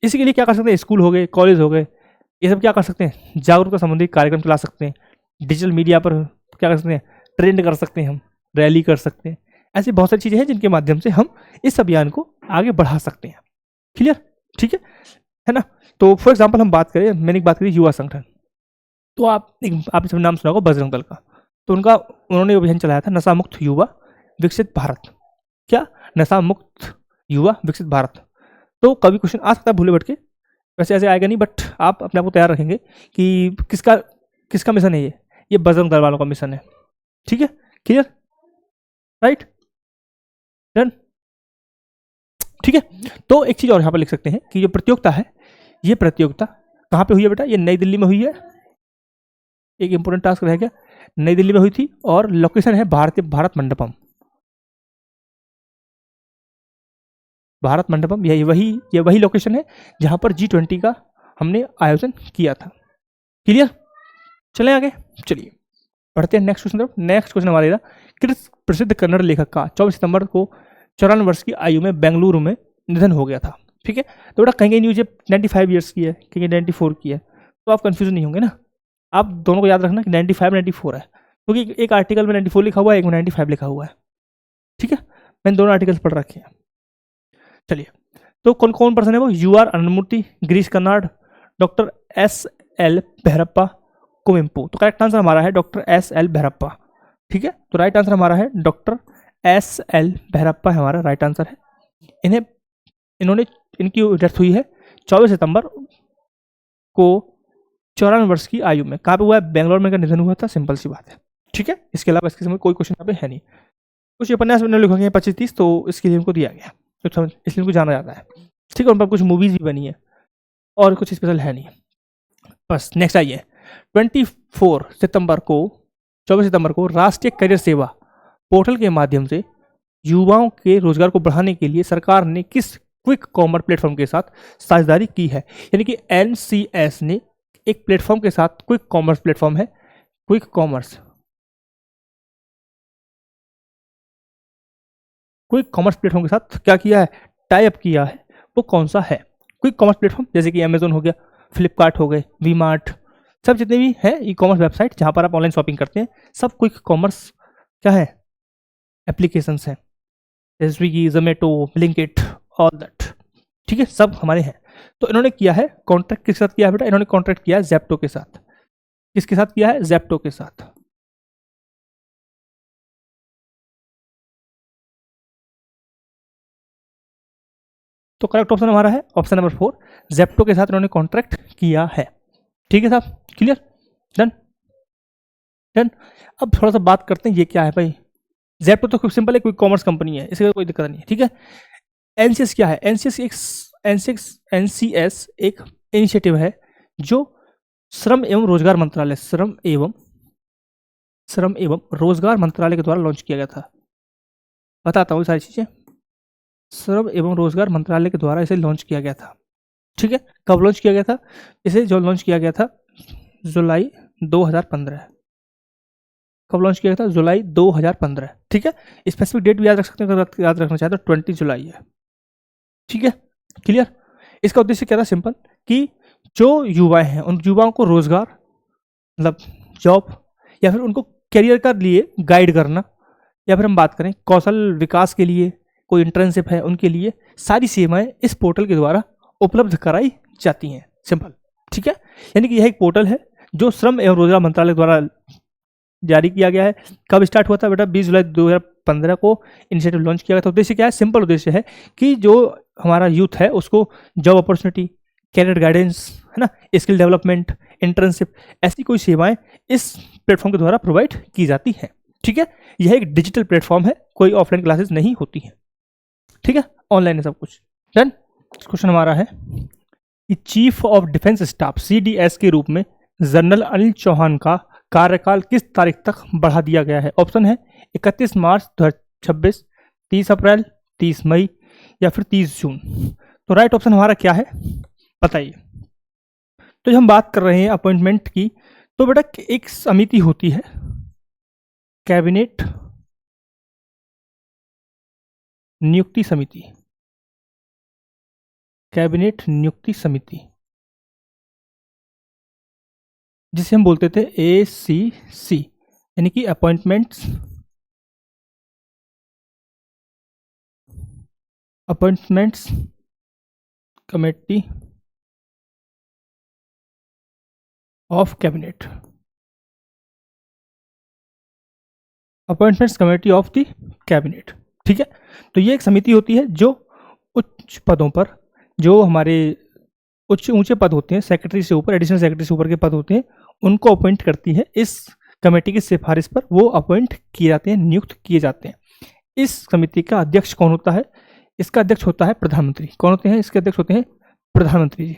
इसी के लिए क्या कर सकते हैं, स्कूल हो गए, कॉलेज हो गए, ये सब क्या कर सकते हैं, जागरूकता संबंधी कार्यक्रम चला सकते हैं, डिजिटल मीडिया पर क्या कर सकते हैं, ट्रेंड कर सकते हैं, हम रैली कर सकते हैं, ऐसी बहुत सारी चीज़ें हैं जिनके माध्यम से हम इस अभियान को आगे बढ़ा सकते हैं। क्लियर, ठीक है ना। तो फॉर एग्जांपल हम बात करें, मैंने एक बात करी युवा संगठन, तो आपने सब नाम सुना होगा बजरंग दल का, तो उन्होंने अभियान चलाया था नशा मुक्त युवा विकसित भारत। क्या, नशा मुक्त युवा विकसित भारत। तो कभी क्वेश्चन आ सकता है भूले भटके, वैसे ऐसे आएगा नहीं, बट आप अपने आप को तैयार रखेंगे कि किसका मिशन है, ये बजरंग दल वालों का मिशन है, ठीक है, क्लियर, राइट, डन, ठीक है। तो एक चीज और यहाँ पर लिख सकते हैं कि जो प्रतियोगिता है, ये प्रतियोगिता कहाँ पे हुई है बेटा, ये नई दिल्ली में हुई है, एक इंपॉर्टेंट टास्क रह गया, नई दिल्ली में हुई थी, और लोकेशन है भारत मंडपम, भारत मंडपम, ये वही लोकेशन है जहां पर G20 का हमने आयोजन किया था। क्लियर, चलें आगे, चलिए पढ़ते हैं नेक्स्ट क्वेश्चन। नेक्स्ट क्वेश्चन हमारा किस प्रसिद्ध कन्नड़ लेखक का 24 सितंबर को 54 वर्ष की आयु में बेंगलुरु में निधन हो गया था, ठीक है। तो बेटा कहीं न्यूज 95 ईयर्स की है, कहीं 94 की है, तो आप कंफ्यूजन नहीं होंगे ना, आप दोनों को याद रखना कि 95 94 है, क्योंकि एक आर्टिकल में 94 लिखा हुआ है, एक में 95 लिखा हुआ है, ठीक है, मैंने दोनों आर्टिकल्स पढ़ रखे हैं। चलिए, तो कौन पर्सन है वो, UR Ananthamurthy, Girish Karnad, doctor SL Bhyrappa, Kuvempu. तो करेक्ट आंसर हमारा है डॉक्टर SL भैरप्पा, ठीक है। तो राइट आंसर हमारा है डॉक्टर SL भैरप्पा, हमारा राइट आंसर है। इनकी डेथ हुई है 24 सितंबर को 54 वर्ष की आयु में। कहाँ पे हुआ है, बेंगलोर में का निधन हुआ था, सिंपल सी बात है, ठीक है। इसके अलावा इसके समय कोई क्वेश्चन यहाँ पे है नहीं। कुछ उपन्यास में लिखेंगे 25-30, तो इसके लिए इनको दिया गया, तो समझ, इसलिए इनको जाना जाता है, ठीक है। उन पर कुछ मूवीज भी बनी है और कुछ स्पेशल है नहीं, बस। नेक्स्ट आइए, 24 सितंबर को राष्ट्रीय करियर सेवा पोर्टल के माध्यम से युवाओं के रोजगार को बढ़ाने के लिए सरकार ने किस क्विक कॉमर्स प्लेटफॉर्म के साथ साझेदारी की है। यानी कि NCS ने एक प्लेटफॉर्म के साथ, क्विक कॉमर्स प्लेटफॉर्म है, क्विक कॉमर्स प्लेटफॉर्म के साथ क्या किया है, टाई अप किया है, वो कौन सा है। क्विक कॉमर्स प्लेटफॉर्म जैसे कि अमेजोन हो गया, फ्लिपकार्ट हो गए, वीमार्ट, सब जितने भी हैं ई कॉमर्स वेबसाइट जहां पर आप ऑनलाइन शॉपिंग करते हैं, सब क्विक कॉमर्स क्या है, एप्लीकेशंस हैं, जैसे Swiggy, Zomato, Blinkit, all that, ठीक है, सब हमारे हैं। तो इन्होंने किया है कॉन्ट्रैक्ट, किसके साथ किया है बेटा, इन्होंने कॉन्ट्रैक्ट किया है ज़ेप्टो के साथ। किसके साथ किया है, ज़ेप्टो के साथ। तो करेक्ट ऑप्शन हमारा है ऑप्शन नंबर 4, ज़ेप्टो के साथ इन्होंने कॉन्ट्रैक्ट किया है, ठीक है साहब, क्लियर, डन। अब थोड़ा सा बात करते हैं ये क्या है भाई। ज़ेप्टो तो खूब सिंपल है, क्विक कॉमर्स कंपनी है, इसका कोई दिक्कत नहीं है, ठीक है। NCS क्या है, NCS एक इनिशिएटिव है जो श्रम एवं रोजगार मंत्रालय, श्रम एवं रोजगार मंत्रालय के द्वारा लॉन्च किया गया था। बताता हूँ सारी चीजें, श्रम एवं रोजगार मंत्रालय के द्वारा इसे लॉन्च किया गया था, ठीक है। कब लॉन्च किया गया था, इसे जो लॉन्च किया गया था जुलाई 2015, कब लॉन्च किया गया था, जुलाई 2015, ठीक है। स्पेसिफिक डेट भी याद रख सकते हैं, अगर याद रखना चाहे तो 20 जुलाई है, ठीक है, क्लियर। इसका उद्देश्य क्या था, सिंपल, कि जो युवा हैं उन युवाओं को रोजगार मतलब जॉब, या फिर उनको करियर के लिए गाइड करना, या फिर हम बात करें कौशल विकास के लिए कोई इंटर्नशिप है उनके लिए, सारी सेवाएं इस पोर्टल के द्वारा उपलब्ध कराई जाती हैं। सिंपल, ठीक है। यानी कि यह एक पोर्टल है जो श्रम एवं रोजगार मंत्रालय द्वारा जारी किया गया है। कब स्टार्ट हुआ था बेटा? 20 जुलाई 2015 को इनिशिएटिव लॉन्च किया गया था। उद्देश्य क्या है? सिंपल उद्देश्य है कि जो हमारा यूथ है उसको जॉब अपॉर्चुनिटी, कैरियर गाइडेंस, है ना, स्किल डेवलपमेंट, इंटर्नशिप, ऐसी कोई सेवाएं इस प्लेटफॉर्म के द्वारा प्रोवाइड की जाती हैं। ठीक है, यह एक डिजिटल प्लेटफॉर्म है, कोई ऑफलाइन क्लासेस नहीं होती हैं। ठीक है, ऑनलाइन है सब कुछ। डन। क्वेश्चन हमारा है कि chief of defence staff CDS के रूप में जनरल अनिल चौहान का कार्यकाल किस तारीख तक बढ़ा दिया गया है? ऑप्शन है 31 मार्च 2026, 30 अप्रैल, 30 मई, या फिर 30 जून। तो राइट ऑप्शन हमारा क्या है बताइए। तो जब हम बात कर रहे हैं अपॉइंटमेंट की, तो बेटा एक समिति होती है, कैबिनेट नियुक्ति समिति, कैबिनेट नियुक्ति समिति, जिसे हम बोलते थे ACC, यानी कि appointments committee of cabinet, appointments committee of the cabinet. ठीक है, तो ये एक समिति होती है जो उच्च पदों पर, जो हमारे ऊंचे पद होते हैं, सेक्रेटरी से ऊपर, एडिशनल सेक्रेटरी से ऊपर के पद होते हैं, उनको अपॉइंट करती है। इस कमेटी की सिफारिश पर वो अपॉइंट किए जाते हैं, नियुक्त किए जाते हैं। इस समिति का अध्यक्ष कौन होता है? इसका अध्यक्ष होता है प्रधानमंत्री। कौन होते हैं इसके अध्यक्ष? होते हैं प्रधानमंत्री जी।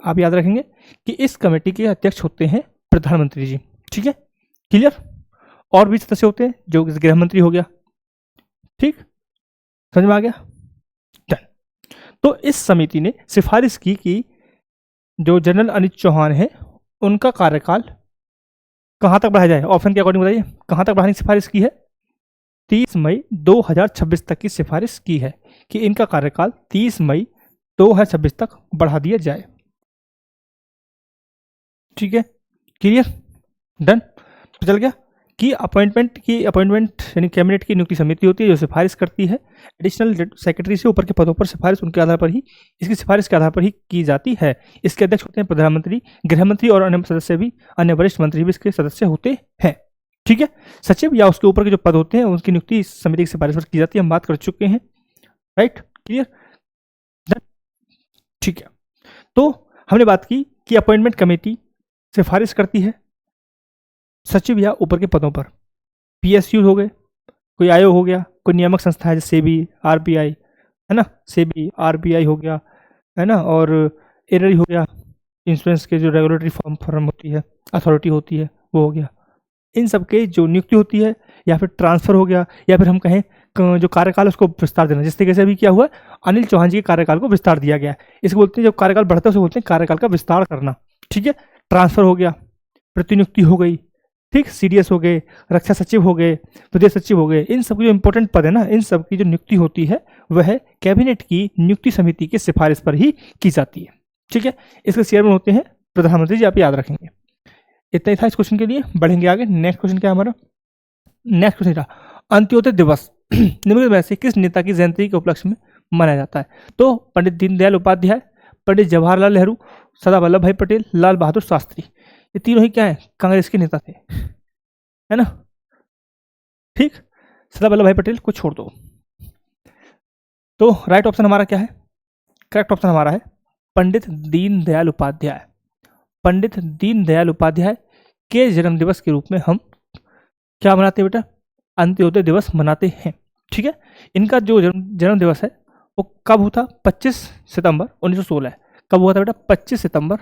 आप याद रखेंगे कि इस कमेटी के अध्यक्ष होते हैं प्रधानमंत्री जी। ठीक है, क्लियर। और भी सदस्य होते हैं, जो गृह मंत्री हो गया। ठीक, समझ में आ गया? डन। तो इस समिति ने सिफारिश की कि जो जनरल अनिल चौहान है उनका कार्यकाल कहां तक बढ़ाया जाए। ऑप्शन के अकॉर्डिंग बताइए, कहां तक बढ़ाने की सिफारिश की है? 30 मई 2026 तक की सिफारिश की है कि इनका कार्यकाल 30 मई 2026 तक बढ़ा दिया जाए। ठीक है, क्लियर, डन। तो चल गया कि अपॉइंटमेंट यानी कैबिनेट की नियुक्ति समिति होती है जो सिफारिश करती है। एडिशनल सेक्रेटरी से ऊपर के पदों पर सिफारिश उनके आधार पर ही, इसकी सिफारिश के आधार पर ही की जाती है। इसके अध्यक्ष होते हैं प्रधानमंत्री, गृह मंत्री और अन्य सदस्य भी, अन्य वरिष्ठ मंत्री भी इसके सदस्य होते हैं। ठीक है, सचिव या उसके ऊपर के जो पद होते हैं उनकी नियुक्ति इस समिति की सिफारिश पर की जाती है। हम बात कर चुके हैं, राइट, क्लियर, डन। ठीक है, तो हमने बात की कि अपॉइंटमेंट कमेटी सिफारिश करती है सचिव या ऊपर के पदों पर। PSU हो गए, कोई आयोग हो गया, कोई नियामक संस्था है जैसे सेबी, RBI, है ना, सेबी RBI हो गया, है ना, और एररी हो गया, इंश्योरेंस के जो रेगुलेटरी फर्म होती है, अथॉरिटी होती है, वो हो गया। इन सब के जो नियुक्ति होती है, या फिर ट्रांसफर हो गया, या फिर हम कहें जो कार्यकाल उसको विस्तार देना, जिस तरीके से अभी क्या हुआ, अनिल चौहान जी के कार्यकाल को विस्तार दिया गया। इसको बोलते हैं, जब कार्यकाल बढ़ता है उसे बोलते हैं कार्यकाल का विस्तार करना। ठीक है, ट्रांसफर हो गया, प्रतिनियुक्ति हो गई, ठीक, CDS हो गए, रक्षा सचिव हो गए, प्रदेश सचिव हो गए, इन सब की जो इंपॉर्टेंट पद है ना, इन सब की जो नियुक्ति होती है वह कैबिनेट की नियुक्ति समिति की सिफारिश पर ही की जाती है। ठीक है, इसके चेयरमैन होते हैं प्रधानमंत्री जी, आप याद रखेंगे। इतना ही था इस क्वेश्चन के लिए, बढ़ेंगे आगे। नेक्स्ट क्वेश्चन क्या है हमारा? नेक्स्ट क्वेश्चन था अंत्योदय दिवस निम्नलिखित में से किस नेता की जयंती के उपलक्ष्य में मनाया जाता है? तो पंडित दीनदयाल उपाध्याय, पंडित जवाहरलाल नेहरू, सरदार वल्लभ भाई पटेल, लाल बहादुर शास्त्री। ये तीनों ही क्या है? कांग्रेस के नेता थे, है ना। ठीक, सरदार वल्लभ भाई पटेल को छोड़ दो। तो राइट ऑप्शन हमारा क्या है? करेक्ट ऑप्शन हमारा है पंडित दीनदयाल उपाध्याय। पंडित दीनदयाल उपाध्याय के जन्म दिवस के रूप में हम क्या मनाते हैं बेटा? अंत्योदय दिवस मनाते हैं। ठीक है, इनका जो जन्म दिवस है वो कब हुआ था? 25 सितंबर 1916। कब हुआ था बेटा? 25 सितंबर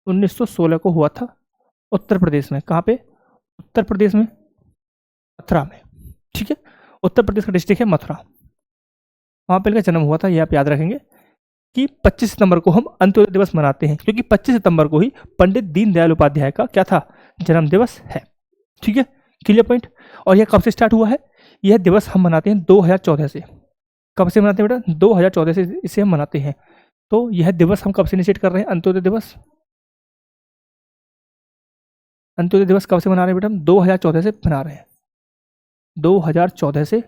1916 को हुआ था, उत्तर प्रदेश में। कहाँ पे? उत्तर प्रदेश में, मथुरा में। ठीक है, उत्तर प्रदेश का डिस्ट्रिक्ट है मथुरा, वहाँ पे इनका जन्म हुआ था। ये आप याद रखेंगे कि 25 सितंबर को हम अंत्योदय दिवस मनाते हैं, क्योंकि 25 सितंबर को ही पंडित दीनदयाल उपाध्याय का क्या था? जन्म दिवस है। ठीक है, क्लियर पॉइंट। और यह कब से स्टार्ट हुआ है? यह दिवस हम मनाते हैं 2014 से। कब से मनाते हैं बेटा? 2014 से इसे हम मनाते हैं। तो यह दिवस हम कब से इनिशिएट कर रहे हैं? अंत्योदय दिवस अंत्योदय दिवस कब से मना रहे हैं बेटा हम? 2014 से मना रहे हैं। 2014 से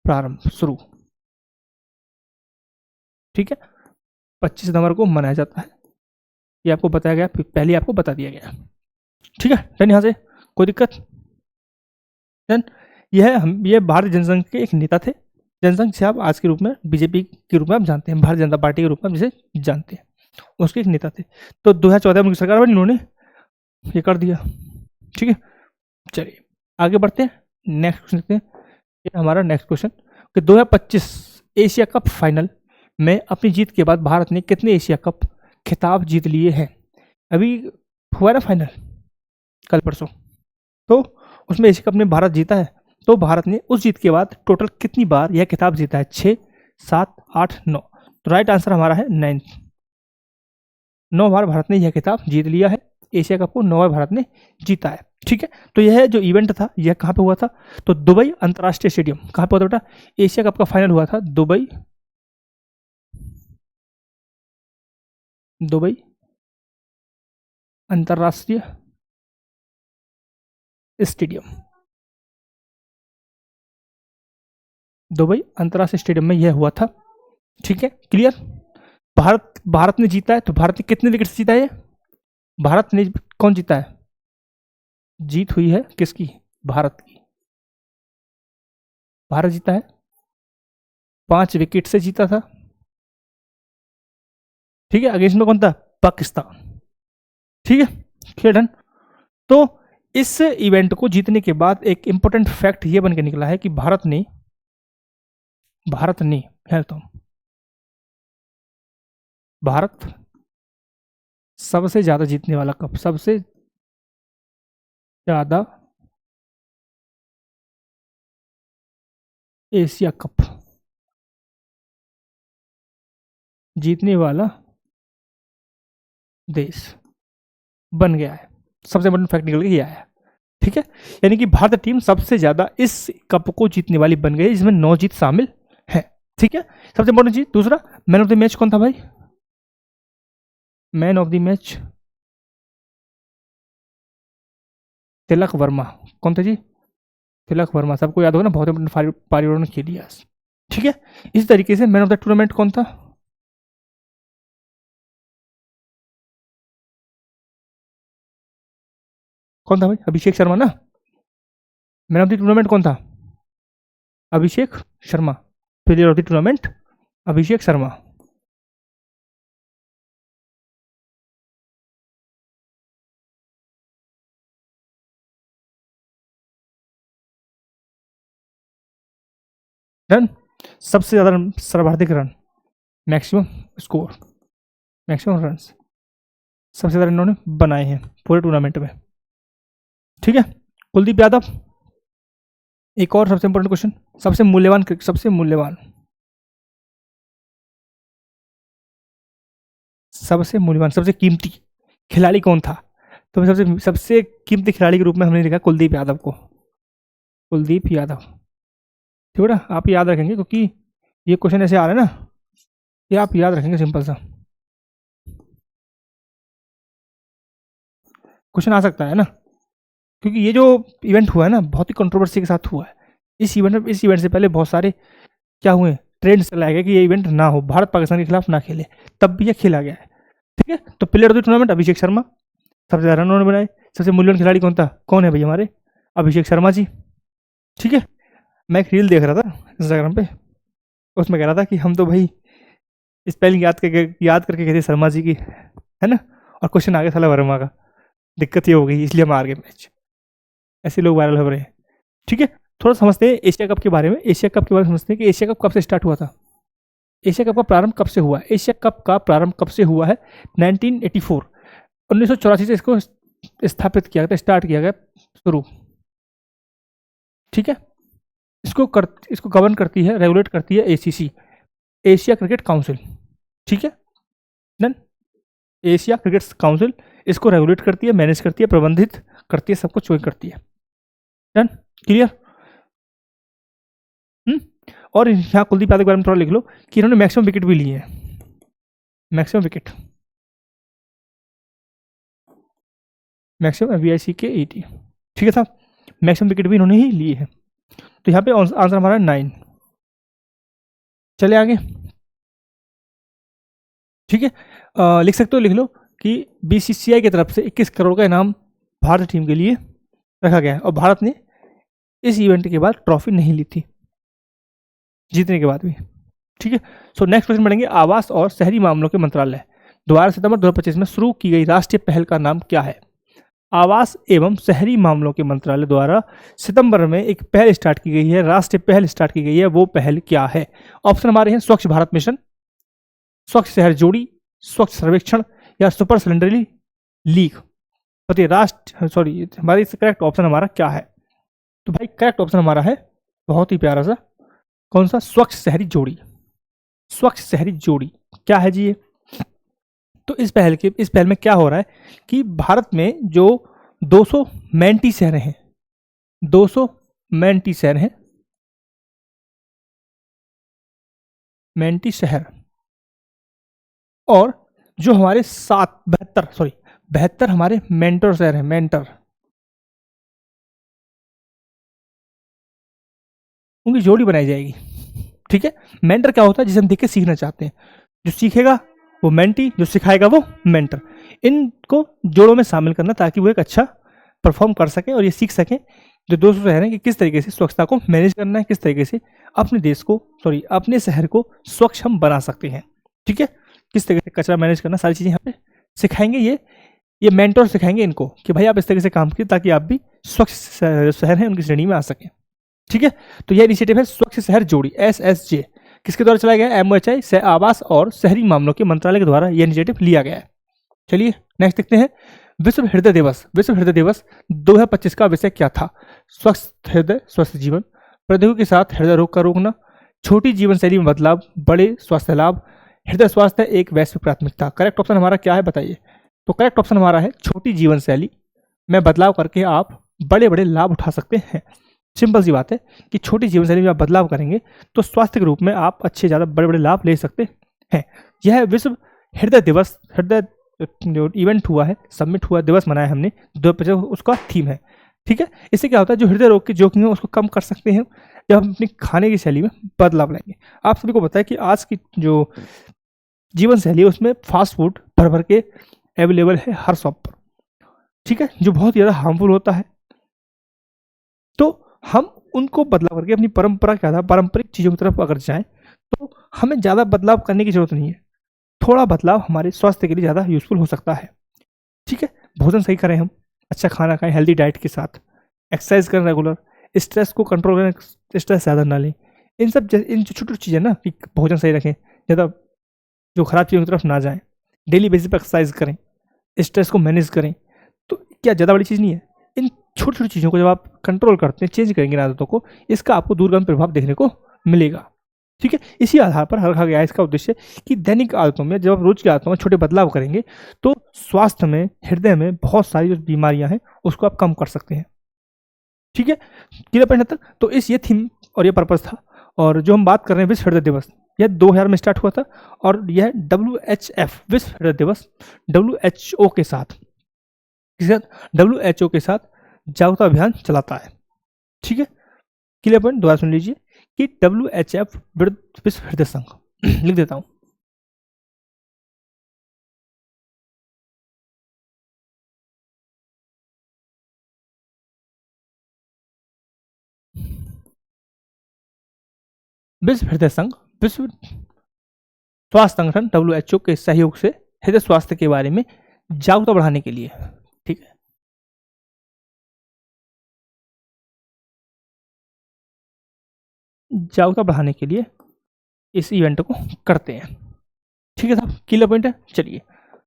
प्रारंभ शुरू, ठीक है। 25 सितंबर को मनाया जाता है, ये आपको बताया गया, पहले आपको बता दिया गया, ठीक है। डन, यहाँ से कोई दिक्कत? डन। ये भारतीय जनसंघ के एक नेता थे। जनसंघ से आप आज के रूप में बीजेपी के रूप में आप जानते हैं, भारतीय जनता पार्टी के रूप में आप जिसे जानते हैं, उसके एक नेता थे। तो 2014 में उनकी सरकार बनी, इन्होंने ये कर दिया, ठीक है। चलिए आगे बढ़ते हैं, नेक्स्ट क्वेश्चन देखते हैं। ये हमारा नेक्स्ट क्वेश्चन कि 2025 एशिया कप फाइनल में अपनी जीत के बाद भारत ने कितने एशिया कप खिताब जीत लिए हैं? अभी हुआ ना फाइनल कल परसों, तो उसमें एशिया कप में भारत जीता है। तो भारत ने उस जीत के बाद टोटल कितनी बार यह खिताब जीता है? 6, 7, 8, 9। तो राइट आंसर हमारा है 9। 9 बार भारत ने यह खिताब जीत लिया है, एशिया कप को 9 बार भारत ने जीता है, ठीक है। तो यह जो इवेंट था यह कहाँ पे हुआ था? तो दुबई अंतर्राष्ट्रीय स्टेडियम। कहाँ पे हुआ था बेटा? एशिया कप का फाइनल हुआ था दुबई अंतर्राष्ट्रीय स्टेडियम, दुबई अंतर्राष्ट्रीय स्टेडियम में यह हुआ था, ठीक है। क्लियर? भारत ने जीता है, तो भारत ने कितने विकेट से जीता है? भारत ने कौन जीता है? जीत हुई है किसकी? भारत की। भारत जीता है, 5 विकेट से जीता था, ठीक है। अगेंस्ट में कौन था? पाकिस्तान, ठीक है। क्लियर? डन। तो इस इवेंट को जीतने के बाद एक इंपॉर्टेंट फैक्ट ये बन के निकला है कि भारत ने भारत सबसे ज्यादा जीतने वाला कप, सबसे ज्यादा एशिया कप जीतने वाला देश बन गया है। सबसे इंपॉर्टेंट फैक्ट निकल के ये आया, ठीक है। यानी कि भारतीय टीम सबसे ज्यादा इस कप को जीतने वाली बन गई, जिसमें 9 जीत शामिल है, ठीक है। सबसे इंपॉर्टेंट चीज दूसरा, मैन ऑफ द मैच कौन था भाई? Man of the match Tilak Varma. कौन थे जी? तिलक वर्मा, सबको याद होगा ना, बहुत इंपॉर्टेंट पारी उन्होंने खेली है, ठीक है। इसी तरीके से मैन ऑफ द टूर्नामेंट कौन था? कौन था भाई? अभिषेक शर्मा ना। मैन ऑफ द टूर्नामेंट कौन था? Abhishek Sharma. Player of the tournament Abhishek Sharma. Run, सबसे ज्यादा सर्वाधिक run, maximum score, maximum run सबसे ज्यादा इन्होंने बनाए हैं पूरे टूर्नामेंट में, ठीक है। कुलदीप यादव। एक और सबसे इंपॉर्टेंट क्वेश्चन, सबसे मूल्यवान सबसे कीमती खिलाड़ी कौन था? तो सबसे कीमती खिलाड़ी के रूप में हमने लिखा कुलदीप यादव को। कुलदीप यादव, ठीक है ना। आप याद रखेंगे क्योंकि ये क्वेश्चन ऐसे आ रहा है ना, ये आप याद रखेंगे, सिंपल सा क्वेश्चन आ सकता है ना, क्योंकि ये जो इवेंट हुआ है ना बहुत ही कंट्रोवर्सी के साथ हुआ है। इस इवेंट से पहले बहुत सारे क्या हुए, ट्रेंड चलाया गया कि ये इवेंट ना हो, भारत पाकिस्तान के खिलाफ ना खेले, तब भी ये खेला गया है, ठीक है। तो player of the tournament Abhishek Sharma, सबसे ज्यादा रन उन्होंने बनाए। सबसे मूल्यवान खिलाड़ी कौन था? कौन है भाई हमारे? अभिषेक शर्मा जी, ठीक है। मैं एक रील देख रहा था इंस्टाग्राम पे, उसमें कह रहा था कि हम तो भाई स्पेलिंग याद करके कहते शर्मा जी की, है ना, और क्वेश्चन आ गया साला वर्मा का। दिक्कत ये हो गई, इसलिए हम हार गए मैच। ऐसे लोग वायरल हो रहे हैं, ठीक है। थोड़ा समझते हैं एशिया कप के बारे में। एशिया कप के बारे में समझते हैं कि एशिया कप कब से स्टार्ट हुआ था, एशिया कप का प्रारंभ कब से हुआ? एशिया कप का प्रारंभ कब से हुआ है? 1984, 1984 से इसको स्थापित किया गया, स्टार्ट किया गया, शुरू, ठीक है। इसको गवर्न करती है, रेगुलेट करती है एसीसी, एशिया क्रिकेट काउंसिल, ठीक है। डन। एशिया क्रिकेट काउंसिल इसको रेगुलेट करती है, मैनेज करती है, प्रबंधित करती है, सब कुछ वही करती है। Done, clear? और यहाँ कुलदीप यादव के बारे में थोड़ा लिख लो कि इन्होंने मैक्सिमम विकेट भी लिए हैं, मैक्सिमम विकेट मैक्सिमम वीआईसी के 80। ठीक है साहब, मैक्सिमम विकेट भी इन्होंने ही लिए हैं। तो यहाँ पे आंसर हमारा 9। चले आगे। ठीक है, लिख सकते हो, लिख लो कि बीसीसीआई की तरफ से 21 करोड़ का इनाम भारतीय टीम के लिए रखा गया है, और भारत ने इस इवेंट के बाद ट्रॉफी नहीं ली थी, जीतने के बाद भी। ठीक है, सो नेक्स्ट क्वेश्चन बढ़ेंगे। आवास और शहरी मामलों के मंत्रालय द्वारा सितंबर 2025 में शुरू की गई राष्ट्रीय पहल का नाम क्या है? आवास एवं शहरी मामलों के मंत्रालय द्वारा सितंबर में एक पहल स्टार्ट की गई है, राष्ट्रीय पहल स्टार्ट की गई है, वो पहल क्या है? ऑप्शन हमारे हैं स्वच्छ भारत मिशन, स्वच्छ शहर जोड़ी, स्वच्छ सर्वेक्षण, या सुपर सिलेंडरी लीग। बताइए हमारी करेक्ट ऑप्शन हमारा क्या है? तो भाई करेक्ट ऑप्शन हमारा है बहुत ही प्यारा सा, कौन सा? स्वच्छ शहरी जोड़ी। स्वच्छ शहरी जोड़ी क्या है जी ये? तो इस पहल में क्या हो रहा है कि भारत में जो 200 मेंटी शहर हैं, 200 मेंटी शहर हैं, मेंटी शहर, और जो हमारे 72 हमारे मेंटर शहर हैं, मेंटर, उनकी जोड़ी बनाई जाएगी। ठीक है, मेंटर क्या होता है? जिसे हम देख के सीखना चाहते हैं, जो सीखेगा वो मेंटी, जो सिखाएगा वो मेंटर। इनको जोड़ों में शामिल करना ताकि वो एक अच्छा परफॉर्म कर सके और ये सीख सकें जो 200 शहर हैं कि किस तरीके से स्वच्छता को मैनेज करना है, किस तरीके से अपने देश को अपने शहर को स्वच्छ हम बना सकते हैं। ठीक है, किस तरीके से कचरा मैनेज करना, सारी चीज़ें यहाँ पे सिखाएंगे। ये मेंटर सिखाएंगे इनको कि भाई आप इस तरीके से काम कीजिए ताकि आप भी स्वच्छ शहर हैं उनकी श्रेणी में आ सकें। ठीक है, तो यह इनिशिएटिव है स्वच्छ शहर जोड़ी, SSJ। किसके द्वारा चलाया गया? MOHI आवास और शहरी मामलों के मंत्रालय के द्वारा यह इनिशिएटिव लिया गया है। चलिए नेक्स्ट देखते हैं। विश्व हृदय दिवस 2025 का विषय क्या था? स्वस्थ हृदय स्वस्थ जीवन, प्रौद्योगिकी के साथ हृदय रोग का रोकना, छोटी जीवन शैली में बदलाव, बड़े स्वास्थ्य लाभ, हृदय स्वास्थ्य एक वैश्विक प्राथमिकता। करेक्ट ऑप्शन हमारा क्या है बताइए? तो करेक्ट ऑप्शन हमारा है छोटी जीवन शैली में बदलाव करके आप बड़े बड़े लाभ उठा सकते हैं। सिंपल सी बात है कि छोटी जीवन शैली में आप बदलाव करेंगे तो स्वास्थ्य के रूप में आप अच्छे ज़्यादा बड़े बड़े लाभ ले सकते हैं। यह विश्व हृदय दिवस, हृदय जो इवेंट हुआ है, सबमिट हुआ, दिवस मनाया हमने 2025, उसका थीम है। ठीक है, इससे क्या होता है जो हृदय रोग के जोखिम है उसको कम कर सकते हैं जब हम अपनी खाने की शैली में बदलाव लाएंगे। आप सभी को पता है कि आज की जो जीवन शैली है उसमें फास्ट फूड भर भर के अवेलेबल है हर शॉप पर। ठीक है, जो बहुत ज़्यादा हार्मफुल होता है। तो हम उनको बदलाव करके अपनी परंपरा के आधार पारंपरिक चीज़ों की तरफ अगर जाएं तो हमें ज़्यादा बदलाव करने की जरूरत नहीं है। थोड़ा बदलाव हमारे स्वास्थ्य के लिए ज़्यादा यूजफुल हो सकता है। ठीक है, भोजन सही करें, हम अच्छा खाना खाएं हेल्दी डाइट के साथ, एक्सरसाइज करें रेगुलर, स्ट्रेस को कंट्रोल करें, स्ट्रेस ज़्यादा ना लें। इन छोटी छोटी चीज़ें ना कि भोजन सही रखें, ज़्यादा जो खराब चीज़ों की तरफ ना जाएं, डेली बेसिस पर एक्सरसाइज करें, स्ट्रेस को मैनेज करें, तो क्या ज़्यादा बड़ी चीज़ नहीं है। इन छोटी छोटी चीज़ों को जब आप कंट्रोल करते हैं, चेंज करेंगे आदतों को, इसका आपको दूरगामी प्रभाव देखने को मिलेगा। ठीक है, इसी आधार पर रखा गया है इसका उद्देश्य कि दैनिक आदतों में जब आप रोज की आदतों में छोटे बदलाव करेंगे तो स्वास्थ्य में, हृदय में बहुत सारी जो बीमारियां हैं उसको आप कम कर सकते हैं। ठीक है, क्लियर पॉइंट तक? तो ये थीम और ये पर्पस था। और जो हम बात कर रहे हैं विश्व हृदय दिवस, यह 2000 में स्टार्ट हुआ था और यह WHF विश्व हृदय दिवस WHO के साथ WHO के साथ जागरूकता अभियान चलाता है। ठीक है, क्लियर पॉइंट दोबारा सुन लीजिए कि WHF विश्व हृदय संघ लिख देता हूं। विश्व हृदय संघ विश्व स्वास्थ्य संगठन WHO के सहयोग से हृदय स्वास्थ्य के बारे में जागरूकता बढ़ाने के लिए, ठीक है, जागरूकता बढ़ाने के लिए इस इवेंट को करते हैं। ठीक है साहब, क्लियर पॉइंट है। चलिए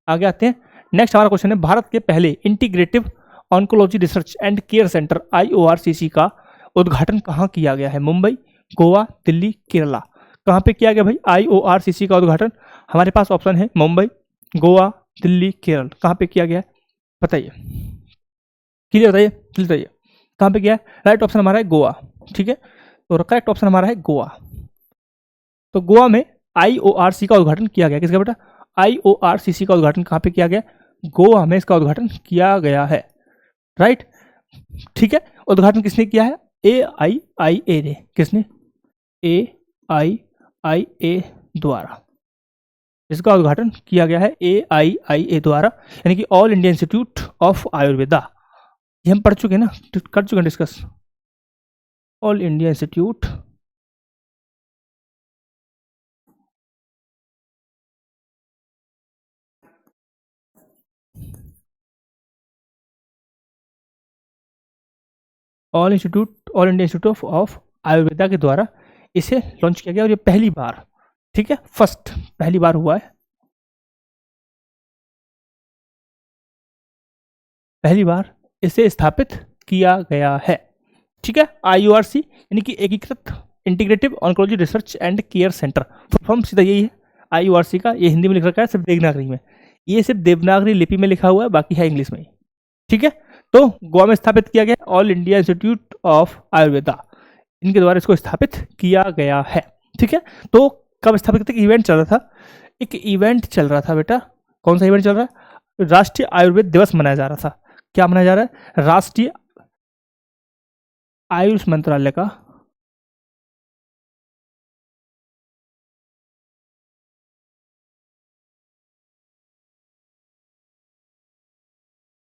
आगे आते हैं। नेक्स्ट हमारा क्वेश्चन है, भारत के पहले integrative oncology research and care centre IORCC का उद्घाटन कहाँ किया गया है? मुंबई, गोवा, दिल्ली, केरला। कहाँ पे किया गया भाई IORCC का उद्घाटन? हमारे पास ऑप्शन है मुंबई, गोवा, दिल्ली, केरल। कहाँ पे किया गया है बताइए? क्लियर बताइए, क्लियर बताइए कहाँ पे किया है? राइट ऑप्शन हमारा है गोवा। ठीक है, तो करेक्ट ऑप्शन हमारा है गोवा। तो गोवा में IORCC का उद्घाटन किया गया। किसका बेटा? IORCC का उद्घाटन कहाँ पे किया गया? गोवा में इसका उद्घाटन किया गया है। राइट, ठीक है। उद्घाटन किसने किया है? AIIA ने। किसने? AIIA द्वारा इसका उद्घाटन किया गया है, AIIA द्वारा, यानी कि all India institute of Ayurveda. ये हम पढ़ चुके हैं ना, कर चुके हैं discuss. All India institute all India institute of Ayurveda के द्वारा इसे लॉन्च किया गया, और ये पहली बार, ठीक है, फर्स्ट, पहली बार हुआ है, पहली बार इसे स्थापित किया गया है, ठीक है। IURC यानी कि एकीकृत integrative oncology research and care centre, full form सीधा यही है IURC का। ये हिंदी में लिख रखा है, सिर्फ देवनागरी में, ये सिर्फ देवनागरी लिपि में लिखा हुआ है, बाकी है इंग्लिश में, ठीक है। तो गोवा में स्थापित किया गया, all India institute of Ayurveda, इनके द्वारा इसको स्थापित किया गया है, ठीक है। तो कब स्थापित किया? इवेंट चल रहा था, एक इवेंट चल रहा था बेटा। कौन सा इवेंट चल रहा है? राष्ट्रीय आयुर्वेद दिवस मनाया जा रहा था। क्या मनाया जा रहा है? राष्ट्रीय आयुष मंत्रालय का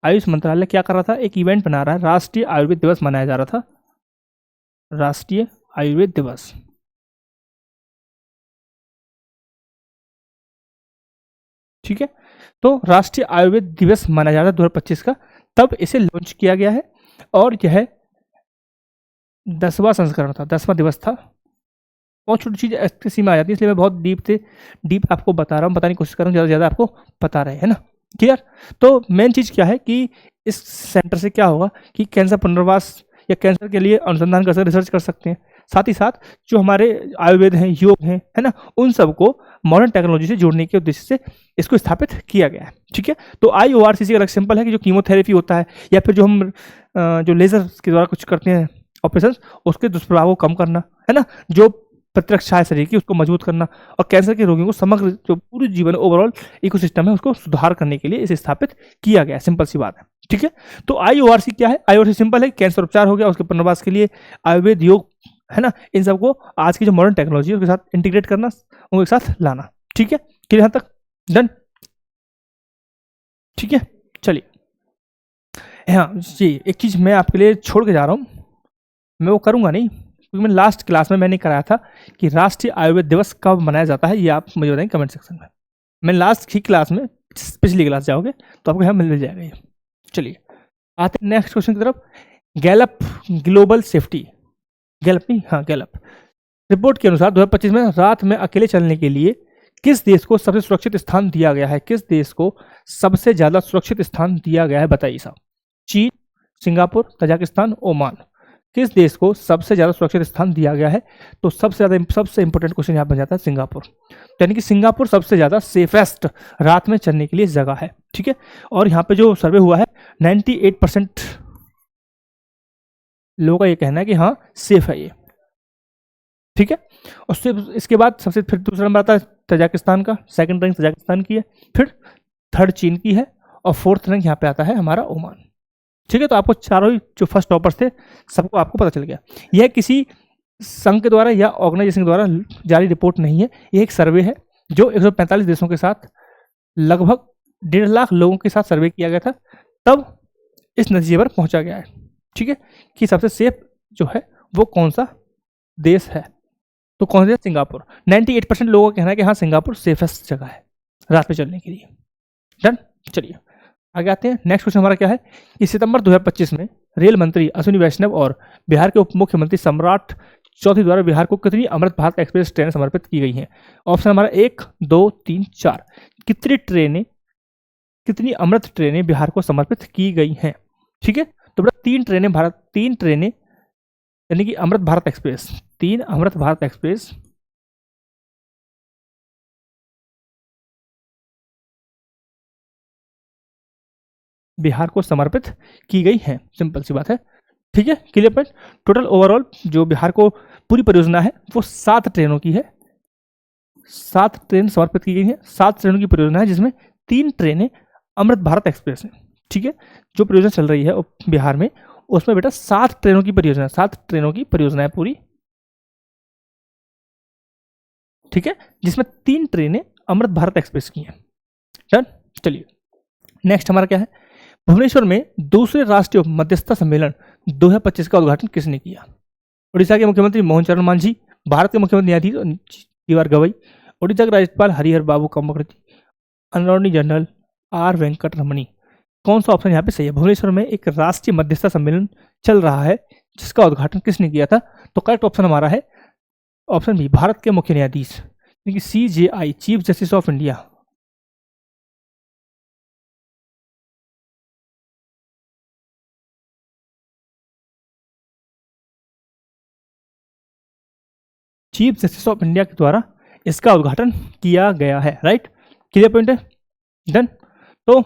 आयुष मंत्रालय क्या कर रहा था? एक इवेंट बना रहा है, राष्ट्रीय आयुर्वेद दिवस मनाया जा रहा था, राष्ट्रीय आयुर्वेद दिवस, ठीक है। तो राष्ट्रीय आयुर्वेद दिवस मनाया जा रहा है 2025 का, तब इसे लॉन्च किया गया है, और यह 10वां संस्करण था, 10वां दिवस था। बहुत छोटी चीज़ ऐसी में आ जाती है, इसलिए मैं बहुत डीप से डीप आपको बता रहा हूँ, बताने की कोशिश कर रहा हूँ, ज़्यादा से ज़्यादा आपको पता रहे, है ना, क्लियर। तो मेन चीज़ क्या है कि इस सेंटर से क्या होगा कि कैंसर पुनर्वास या कैंसर के लिए अनुसंधान कर सकते, रिसर्च कर सकते हैं। साथ ही साथ जो हमारे आयुर्वेद हैं, योग हैं, है ना, उन सबको मॉडर्न टेक्नोलॉजी से जोड़ने के उद्देश्य से इसको स्थापित किया गया है, ठीक है। तो IORCC का सिंपल है कि जो कीमोथेरेपी होता है, या फिर जो हम जो लेजर के द्वारा कुछ करते हैं ऑपरेशन, उसके दुष्प्रभाव को कम करना, है ना, जो प्रतिरक्षा है शरीर की उसको मजबूत करना, और कैंसर के रोगियों को समग्र जो पूरे जीवन ओवरऑल इकोसिस्टम है उसको सुधार करने के लिए इसे स्थापित किया गया है। सिंपल सी बात है, ठीक है। तो IORC क्या है? IORC सिंपल है, कैंसर उपचार हो गया, उसके पुनर्वास के लिए आयुर्वेद, योग, है ना, इन सबको आज की जो मॉडर्न टेक्नोलॉजी है उसके साथ इंटीग्रेट करना, उनके साथ लाना, ठीक है। क्लियर यहाँ तक? डन, ठीक है। चलिए, हाँ जी, एक चीज़ मैं आपके लिए छोड़ के जा रहा हूँ, मैं वो करूँगा नहीं, क्योंकि मैं लास्ट क्लास में मैंने कराया था कि राष्ट्रीय आयुर्वेद दिवस कब मनाया जाता है, ये आप मुझे बताएं कमेंट सेक्शन में। मैं लास्ट ही क्लास में, पिछली क्लास जाओगे तो आपको यहाँ मिल जाएगा ये। चलिए आते हैं नेक्स्ट क्वेश्चन की तरफ। गैलप ग्लोबल सेफ्टी, गैलप नहीं, हाँ गैलप रिपोर्ट के अनुसार 2025 में रात में अकेले चलने के लिए किस देश को सबसे सुरक्षित स्थान दिया गया है? किस देश को सबसे ज्यादा सुरक्षित स्थान दिया गया है? बताइए साहब। चीन, सिंगापुर, तजाकिस्तान, ओमान। किस देश को सबसे ज्यादा सुरक्षित स्थान दिया गया है? तो सबसे इंपॉर्टेंट क्वेश्चन यहाँ बन जाता है सिंगापुर, यानी कि सिंगापुर सबसे ज्यादा सेफेस्ट रात में चलने के लिए जगह है, ठीक है। और यहाँ पे जो सर्वे हुआ है 98% लोगों का ये कहना है कि हाँ सेफ है ये, ठीक है। उससे इसके बाद सबसे फिर दूसरा नंबर आता है तजाकिस्तान का, सेकंड रैंक तजाकिस्तान की है, फिर थर्ड चीन की है, और फोर्थ रैंक यहाँ पे आता है हमारा ओमान, ठीक है। तो आपको चारों ही जो फर्स्ट टॉपर्स थे सबको आपको पता चल गया। यह किसी संघ के द्वारा या ऑर्गेनाइजेशन के द्वारा जारी रिपोर्ट नहीं है, यह एक सर्वे है जो 145 देशों के साथ लगभग 1.5 लाख लोगों के साथ सर्वे किया गया था, तब इस नतीजे पर पहुंचा गया है, ठीक है, कि सबसे सेफ जो है वो कौन सा देश है। तो कौन सा? सिंगापुर। 98% लोगों का कहना है कि हाँ सिंगापुर सेफेस्ट जगह है रात में चलने के लिए। डन, चलिए आगे आते हैं। नेक्स्ट क्वेश्चन हमारा क्या है कि सितंबर 2025 में रेल मंत्री अश्विनी वैष्णव और बिहार के उप मुख्यमंत्री सम्राट चौधरी द्वारा बिहार को कितनी अमृत भारत एक्सप्रेस ट्रेन समर्पित की गई हैं? ऑप्शन हमारा 1, 2, 3, 4। कितनी अमृत ट्रेनें बिहार को समर्पित की गई हैं? ठीक है, तो बेटा 3 ट्रेनें यानी कि अमृत भारत एक्सप्रेस, 3 अमृत भारत एक्सप्रेस बिहार को समर्पित की गई है। सिंपल सी बात है, ठीक है, क्लियर पॉइंट। टोटल ओवरऑल जो बिहार को पूरी परियोजना है वो 7 ट्रेनों की है, 7 ट्रेन समर्पित की गई है, 7 ट्रेनों की परियोजना है जिसमें 3 ट्रेनें अमृत भारत एक्सप्रेस है, ठीक है, जो परियोजना चल रही है बिहार में, उसमें बेटा 7 ट्रेनों की परियोजना, 7 ट्रेनों की परियोजना है पूरी, ठीक है, जिसमें 3 ट्रेनें अमृत भारत एक्सप्रेस की हैं। डन। चलिए नेक्स्ट हमारा क्या है, भुवनेश्वर में दूसरे राष्ट्रीय मध्यस्थता सम्मेलन 2025 का उद्घाटन किसने किया? उड़ीसा के मुख्यमंत्री मोहन चरण मांझी, भारत के मुख्यमंत्री न्यायाधीश डी आर गवई, उड़ीसा के राज्यपाल हरिहर बाबू कम्बक्रति, अटॉर्नी जनरल आर वेंकट रमणी। कौन सा ऑप्शन यहाँ पे सही है? भुवनेश्वर में एक राष्ट्रीय मध्यस्थता सम्मेलन चल रहा है जिसका उद्घाटन किसने किया था? तो करेक्ट ऑप्शन हमारा है ऑप्शन बी, भारत के मुख्य न्यायाधीश, यानी CJI, chief justice of India. Chief justice of India के द्वारा इसका उद्घाटन किया गया है। राइट, क्लियर पॉइंट है। डन। तो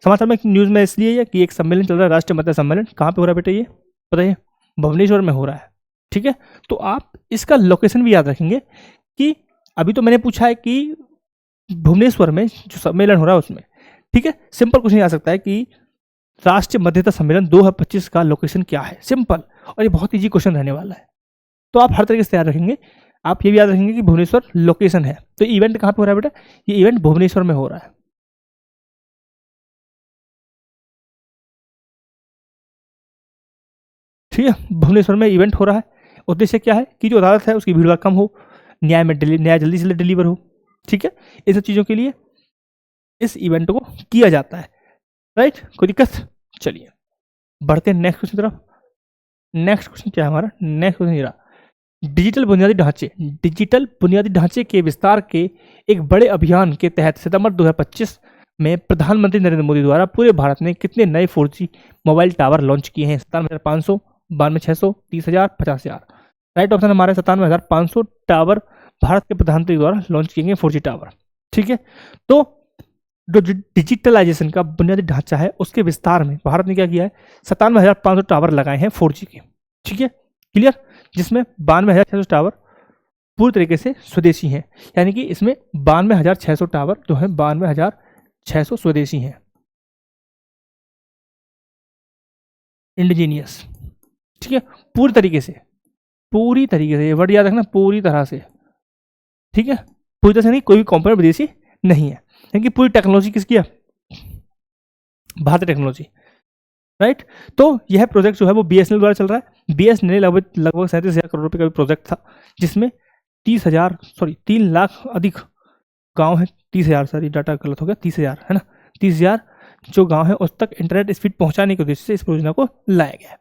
समाचार में न्यूज में इसलिए है कि एक सम्मेलन चल रहा है, राष्ट्रीय मध्यस्थता सम्मेलन, कहाँ पे हो रहा है बेटा? ये बताइए, भुवनेश्वर में हो रहा है। ठीक है, तो आप इसका लोकेशन भी याद रखेंगे कि अभी तो मैंने पूछा है कि भुवनेश्वर में जो सम्मेलन हो रहा है उसमें, ठीक है, सिंपल क्वेश्चन आ सकता है कि राष्ट्रीय मध्यस्थता सम्मेलन 2025 का लोकेशन क्या है? सिंपल, और ये बहुत ईजी क्वेश्चन रहने वाला है, तो आप हर तरीके से तैयार रखेंगे। आप ये भी याद रखेंगे कि भुवनेश्वर लोकेशन है, तो इवेंट कहाँ पे हो रहा है बेटा? ये इवेंट भुवनेश्वर में हो रहा है। ठीक है, भुवनेश्वर में इवेंट हो रहा है। उद्देश्य क्या है कि जो अदालत है उसकी भीड़ कम हो, न्याय जल्दी से डिलीवर हो। ठीक है, इन सब चीज़ों के लिए इस इवेंट को किया जाता है। राइट, कोई दिक्कत? चलिए बढ़ते हैं नेक्स्ट क्वेश्चन तरफ। नेक्स्ट क्वेश्चन क्या है हमारा? नेक्स्ट क्वेश्चन ये रहा, डिजिटल बुनियादी ढांचे के विस्तार के एक बड़े अभियान के तहत सितंबर 2025 में प्रधानमंत्री नरेंद्र मोदी द्वारा पूरे भारत में कितने नए 4G मोबाइल टावर लॉन्च किए हैं? 57,500, 92,600, 30,000, 50,000। राइट ऑप्शन हमारे 57,500 टावर भारत के प्रधानमंत्री द्वारा लॉन्च किए गए 4G टावर। ठीक है, तो जो डिजिटलाइजेशन का बुनियादी ढांचा है उसके विस्तार में भारत ने क्या किया है? 57,500 टावर लगाए हैं 4G के। ठीक है, क्लियर, जिसमें 92,600 टावर पूरी तरीके से स्वदेशी हैं, यानी कि इसमें 92,600 टावर जो है 92,600 स्वदेशी हैं, इंडिजीनियस। ठीक है, पूरी तरीके से, पूरी तरीके से, ये वर्ड याद रखना, पूरी तरह से। ठीक है, पूरी तरह से नहीं, कोई भी कॉम्पोनेंट विदेशी नहीं है, क्योंकि पूरी टेक्नोलॉजी किसकी है? भारतीय टेक्नोलॉजी। राइट, तो यह प्रोजेक्ट जो है वो BSNL द्वारा चल रहा है। BSNL लगभग 37,000 करोड़ रुपए का भी प्रोजेक्ट था, जिसमें 3 लाख अधिक गांव है। 30,000, सॉरी डाटा गलत हो गया, 30,000 है ना, 30,000 जो गांव है उस तक इंटरनेट स्पीड पहुंचाने के उद्देश्य से इस परियोजना को लाया गया है।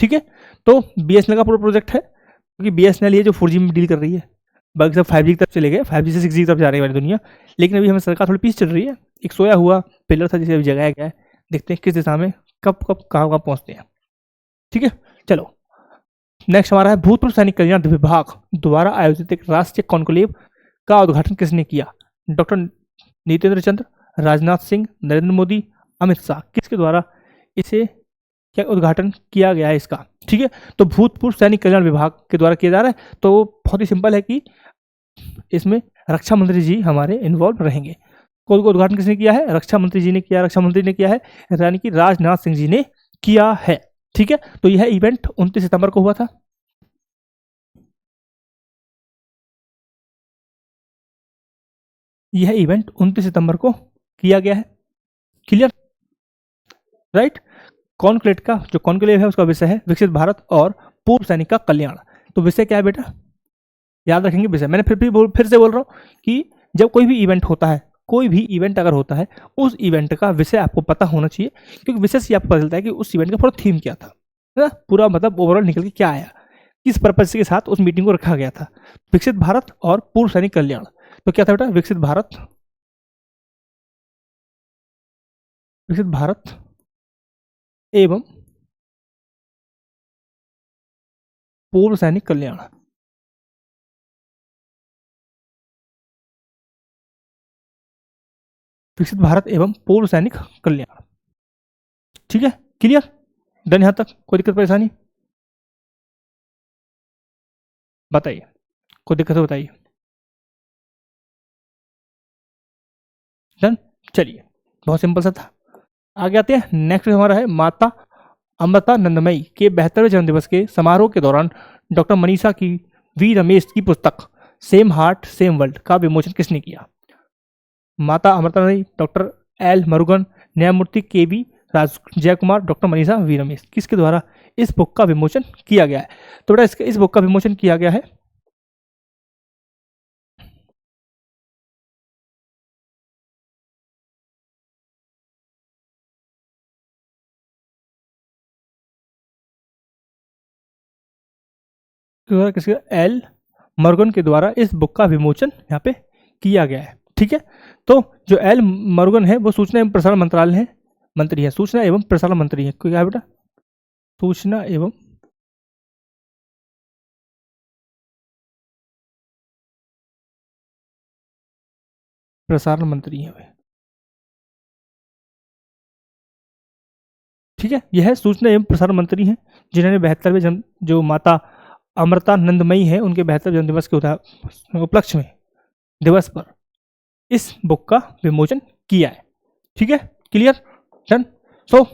ठीक है, तो BSNL का पूरा प्रोजेक्ट है, क्योंकि BSNL ये जो 4G में डील कर रही है, बाकी सब 5G की तरफ चले गए, 5G से 6G की तरफ जा रही है वाली दुनिया, लेकिन अभी हमें सरकार थोड़ी पीछे चल रही है। एक सोया हुआ पिलर था जिसे अभी जगाया गया है, देखते हैं किस दिशा में कब कब कहाँ पहुँचते हैं। ठीक है, चलो नेक्स्ट हमारा है, भूतपूर्व सैनिक कल्याण विभाग द्वारा आयोजित एक राष्ट्रीय कॉन्क्लेव का उद्घाटन किसने किया? डॉक्टर नितेंद्र चंद्र, राजनाथ सिंह, नरेंद्र मोदी, अमित शाह। किसके द्वारा इसे क्या उद्घाटन किया गया है इसका? ठीक है, तो भूतपूर्व सैनिक कल्याण विभाग के द्वारा किया जा रहा है। तो बहुत ही सिंपल है कि इसमें रक्षा मंत्री जी हमारे इन्वॉल्व रहेंगे। को उद्घाटन किसने किया है? रक्षा मंत्री जी ने किया, रक्षा मंत्री ने किया है, यानी कि राजनाथ सिंह जी ने किया है। ठीक है, तो यह इवेंट 29 सितंबर को हुआ था। यह इवेंट 29 सितंबर को किया गया है। क्लियर? राइट, कॉन्क्लेव का जो कॉन्क्लेव है उसका विषय है विकसित भारत और पूर्व सैनिक का कल्याण। तो विषय क्या है बेटा? याद रखेंगे विषय, मैंने फिर से बोल रहा हूँ कि जब कोई भी इवेंट होता है, कोई भी इवेंट अगर होता है, उस इवेंट का विषय आपको पता होना चाहिए, क्योंकि विषय से आपको पता चलता है कि उस इवेंट का पूरा थीम क्या था, है ना, पूरा मतलब ओवरऑल निकल के क्या आया, किस पर्पज के साथ उस मीटिंग को रखा गया था। विकसित भारत और पूर्व सैनिक कल्याण, तो क्या था बेटा? विकसित भारत एवं पूर्व सैनिक कल्याण। विकसित भारत एवं पूर्व सैनिक कल्याण। ठीक है, क्लियर, डन? यहां तक कोई दिक्कत परेशानी बताइए, कोई दिक्कत हो बताइए। डन, चलिए बहुत सिंपल सा था। आगे आते हैं, नेक्स्ट हमारा है माता अमृतानंदमयी के 72वें जन्मदिवस के समारोह के दौरान डॉक्टर मनीषा की वी रमेश की पुस्तक सेम हार्ट सेम वर्ल्ड का विमोचन किसने किया? माता अमृतानंदमयी, डॉक्टर एल मुरुगन, न्यायमूर्ति के वी राज जय कुमार, डॉक्टर मनीषा वी रमेश, किसके द्वारा इस बुक का विमोचन किया गया है? तो बेटा इस बुक का विमोचन किया गया है किसके? एल मॉर्गन के द्वारा इस बुक का विमोचन यहाँ पे किया गया है। ठीक है, तो जो एल मॉर्गन है वो सूचना एवं प्रसारण मंत्रालय है मंत्री है, सूचना एवं प्रसारण मंत्री है। क्या है बेटा? सूचना एवं प्रसारण मंत्री है। ठीक है, यह सूचना एवं प्रसारण मंत्री हैं जिन्होंने 72वें जन्म जो माता अमृतानंदमयी है उनके 72वें जन्मदिवस के उपलक्ष्य में दिवस पर इस बुक का विमोचन किया है। ठीक है, clear, done. So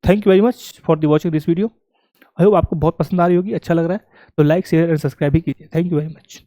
thank you very much for the watching this video. I hope आपको बहुत पसंद आ रही होगी, अच्छा लग रहा है तो लाइक शेयर एंड सब्सक्राइब भी कीजिए। Thank you very much.